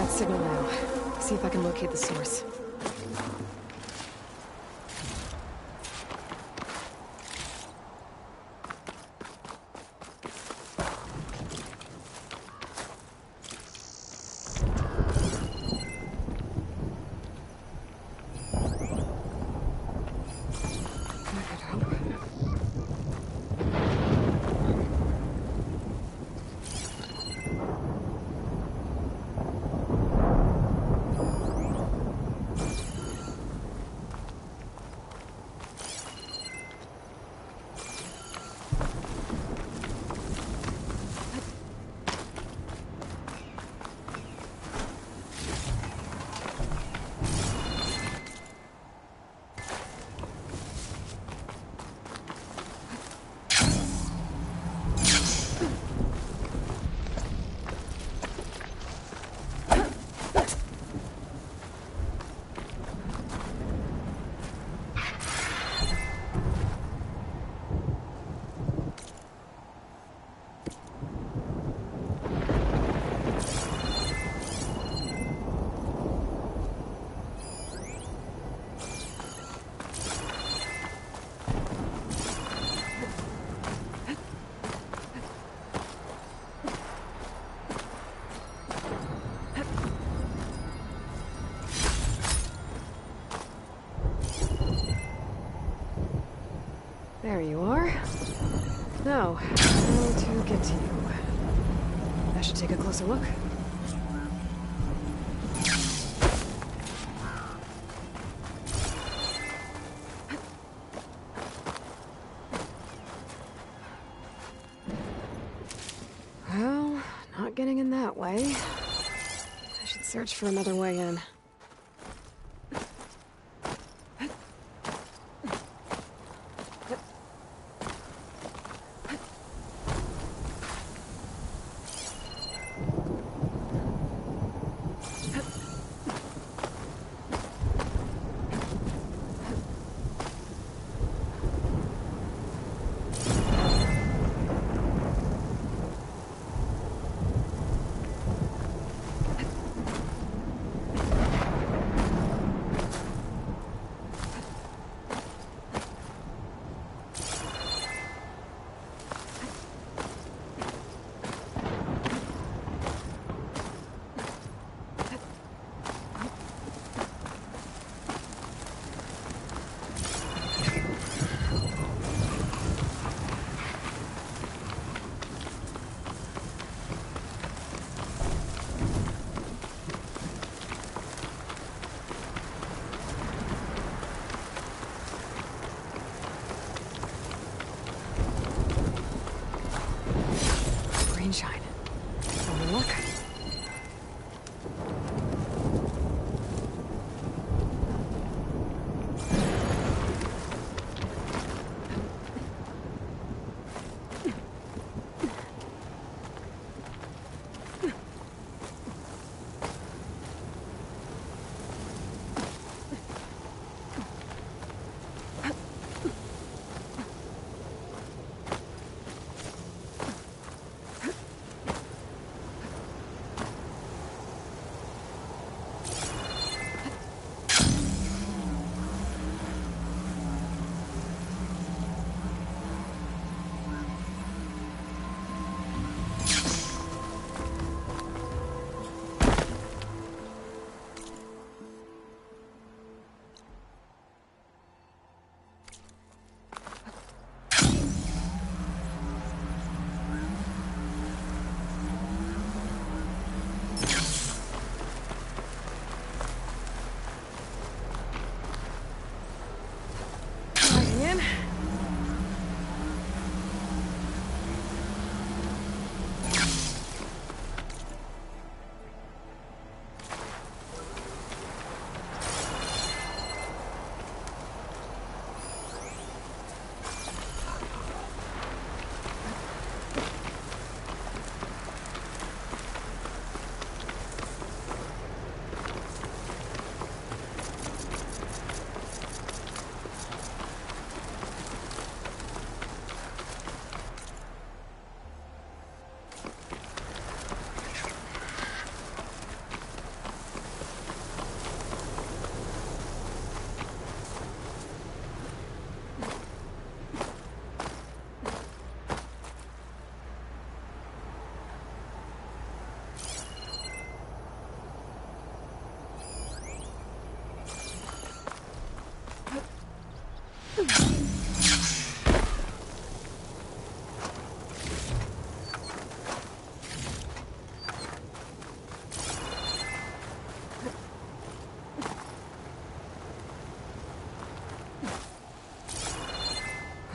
Signal now. See if I can locate the source. There you are. Now, how to get to you? I should take a closer look. Well, not getting in that way. I should search for another way in. Shine. Only luck.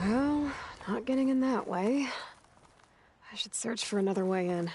Well, not getting in that way. I should search for another way in.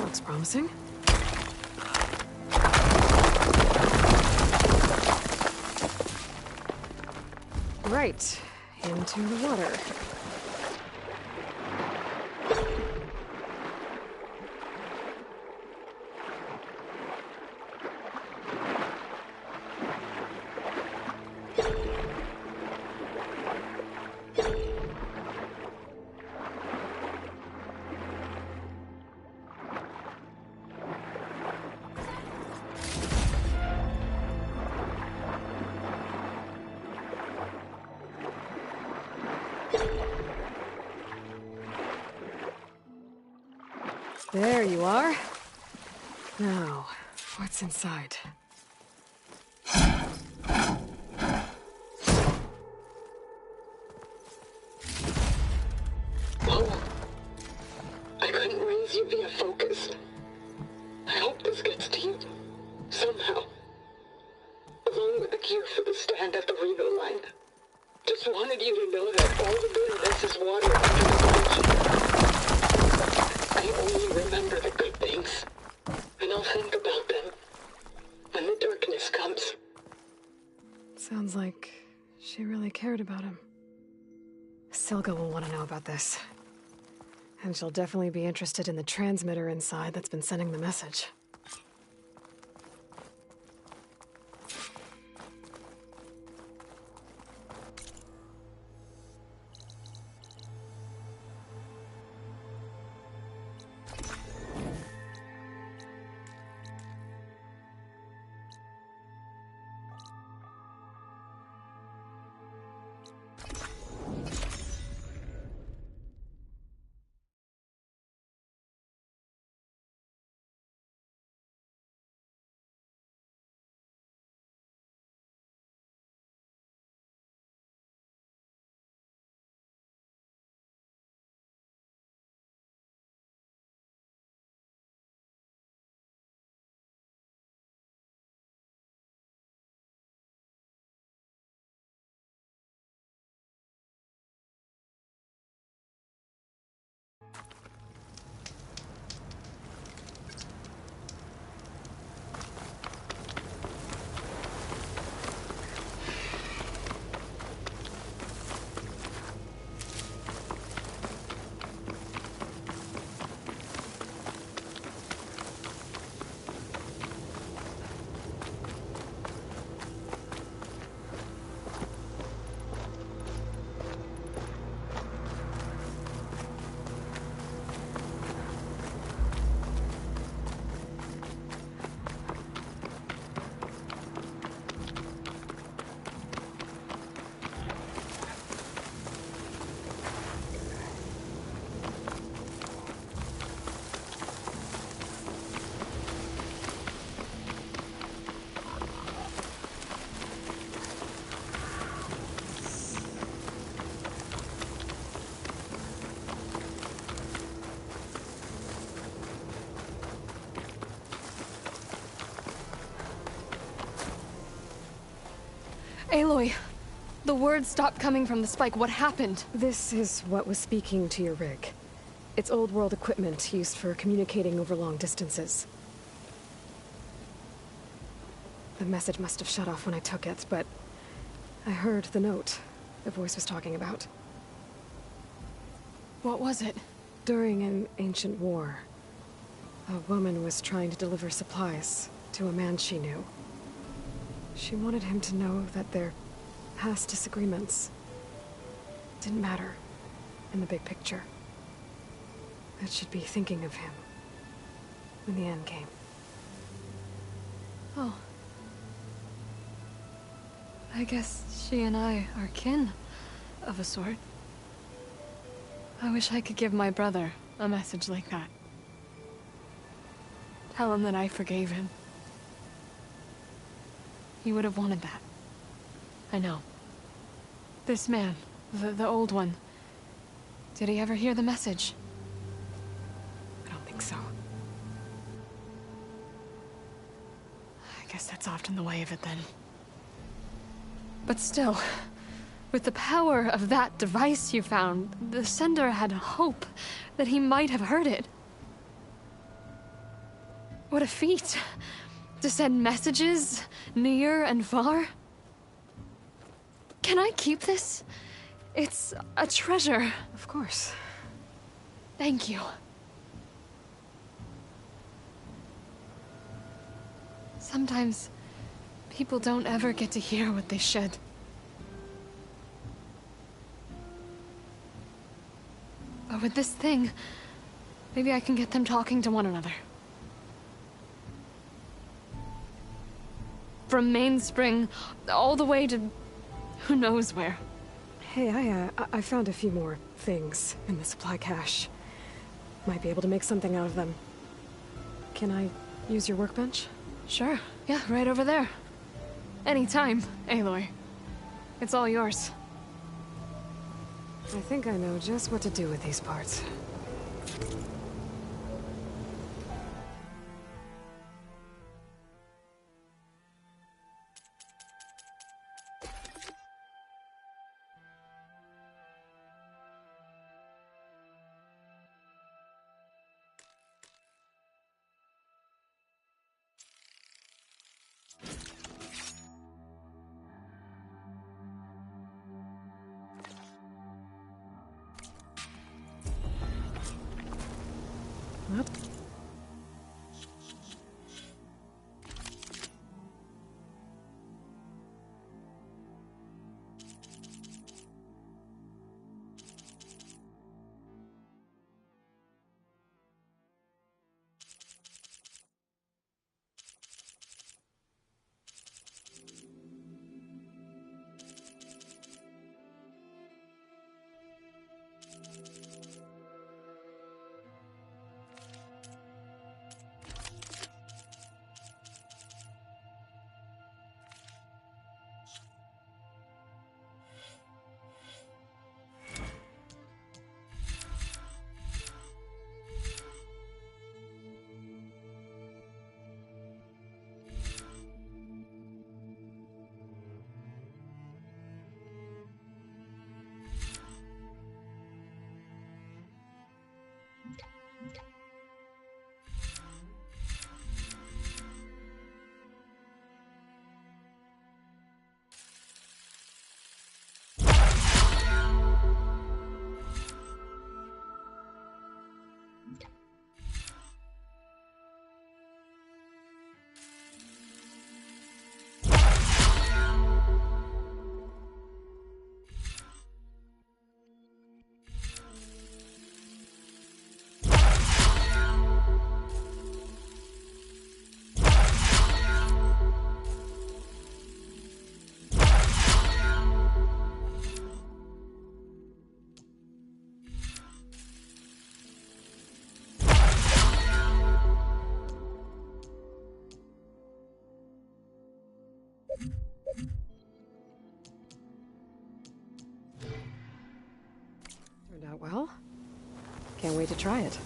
looks promising. Right, into the water. There you are. Now, what's inside? Oh, I couldn't raise you via focus. I hope this gets to you, somehow. Along with the gear for the stand at the Reno line. Just wanted you to know that all the bitterness is water under the bridge. I only remember the good things, and I'll think about them when the darkness comes. Sounds like she really cared about him. Selga will want to know about this. And she'll definitely be interested in the transmitter inside that's been sending the message. Aloy, the words stopped coming from the spike. What happened? This is what was speaking to your rig. It's old world equipment used for communicating over long distances. The message must have shut off when I took it, but I heard the note the voice was talking about. What was it? During an ancient war, a woman was trying to deliver supplies to a man she knew. She wanted him to know that their past disagreements didn't matter in the big picture. That she'd be thinking of him when the end came. Oh. I guess she and I are kin, of a sort. I wish I could give my brother a message like that. Tell him that I forgave him. He would have wanted that. I know. This man, the old one, did he ever hear the message? I don't think so. I guess that's often the way of it then. But still, with the power of that device you found, the sender had hope that he might have heard it. What a feat. To send messages near and far. Can I keep this? It's a treasure. Of course. Thank you. Sometimes people don't ever get to hear what they should. But with this thing, maybe I can get them talking to one another. From Mainspring all the way to who knows where. Hey, I found a few more things in the supply cache. Might be able to make something out of them. Can I use your workbench? Sure. Yeah, right over there. Anytime, Aloy. It's all yours. I think I know just what to do with these parts. What? Turned out well. Can't wait to try it.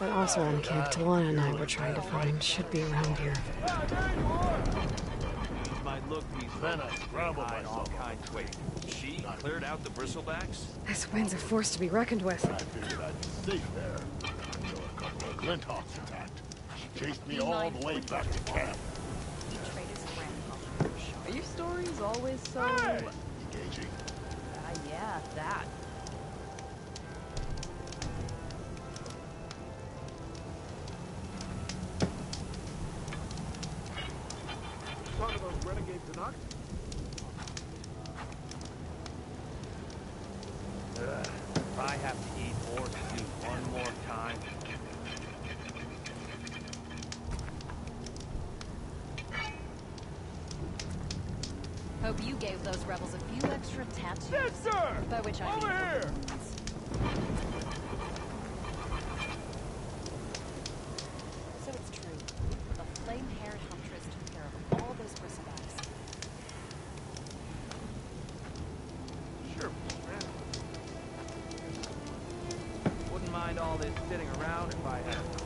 That Osran camp Talana and I were trying to find should be around here. Might look peaceful. Hide all kinds of ways. She cleared out the bristlebacks? This wind's a force to be reckoned with. I figured I'd be safe there until a couple of Glinthawks attacked. She chased me all the way back to camp. Are your stories always so... Engaging. Yeah, that. Son of those renegade Canucks? If I have to eat or stew one more time. Hope you gave those rebels a few extra tattoos. Yes, sir! By which I Over mean here! So it's true. The flame-haired huntress took care of all those bristlebacks. Sure, man. Wouldn't mind all this sitting around if I had to.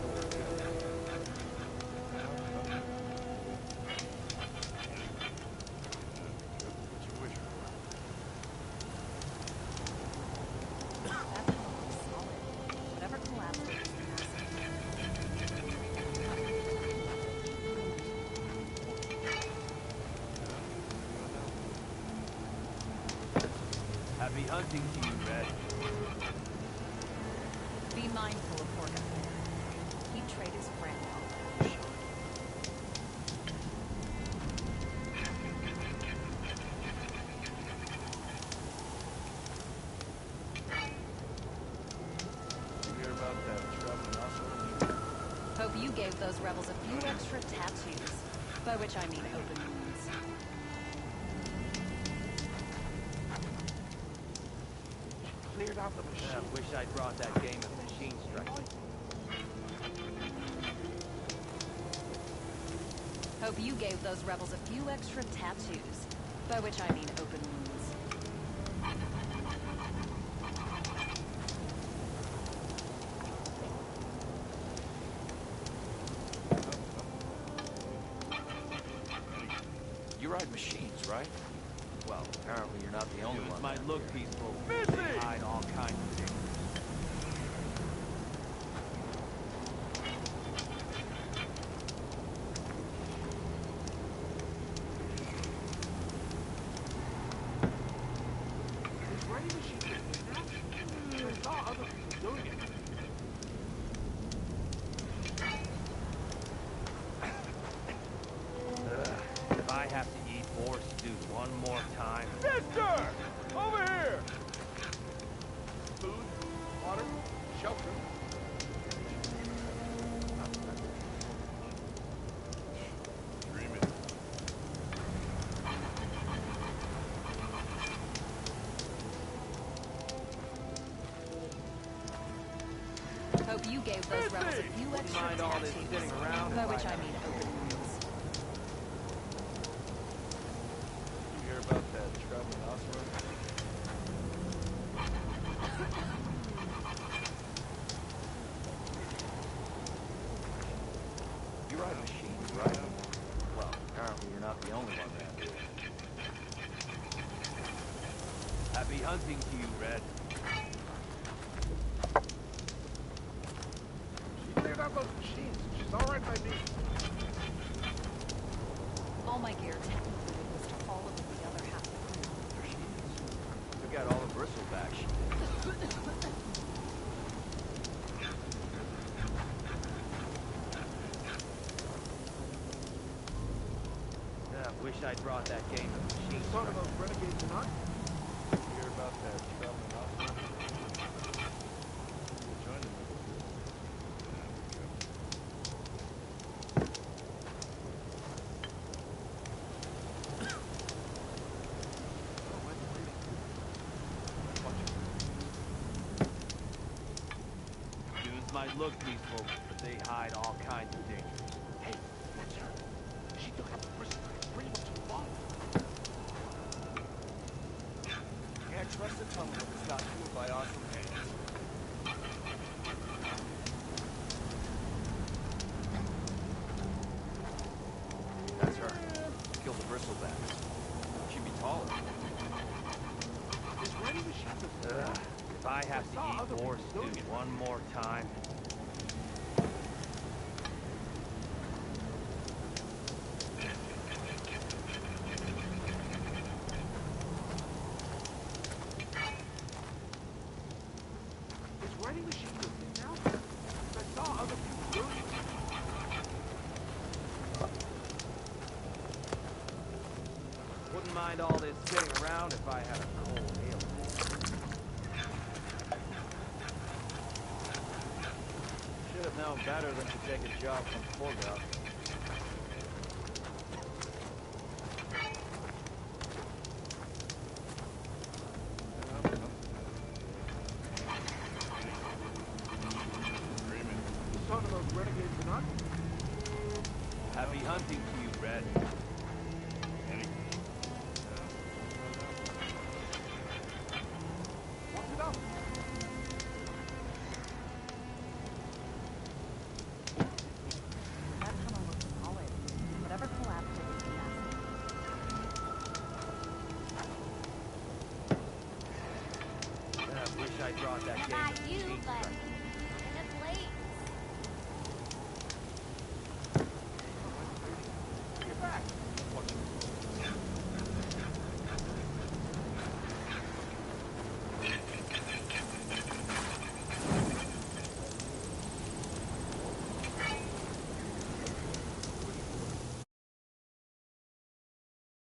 Whatever collapsed it was massive. Happy hunting to you, Red. Be mindful of Morgan. Keep trade his friend out. Hear about that trouble also? Hope you gave those rebels a few extra tattoos. By which I mean open wounds. Cleared out the machine. I wish I'd brought that game of machine strike. Hope you gave those rebels a few extra tattoos. By which I mean open wounds. You ride machines, right? Well, apparently you're not the only one. Might look peaceful. They hide all kinds of things. Is writing machine I saw other people doing it. If I have to eat or stew one more time. Mister! Over here! Food, water, shelter. Dreaming. Hope you gave those rebels a few extra Mind all this tattoos. sitting around. By which I mean open wounds. You hear about that traveling Osro? You ride machines, right? Well, apparently you're not the only one that do. Happy hunting to you, Red. She cleared out those machines. She's all right by me. All my gear technically was to follow with the other half of the crew. There she is. Took out all the bristlebacks. Yeah, wish I'd brought that game of machines. Son of those renegades tonight? Hear about that traveling Oslo? Join them. Dudes might look peaceful, but they hide all kinds of dangers. Hey, that's her. She took out the bristlebacks pretty much alive. Can't trust the tunnel if it's not fueled by awesome hands. bristleback. She'd be taller. Is Ready Machines if I have to eat more stew one more time. Is Ready Machines now? I saw other people doing it. Wouldn't mind all this sitting around if I had a cold ale. Should have known better than to take a job from Forgot. Son of those renegades or not? Happy hunting to you, Red. What's it up? That tunnel looks solid. Whatever collapsed it was massive. I wish I brought that game. Not you, but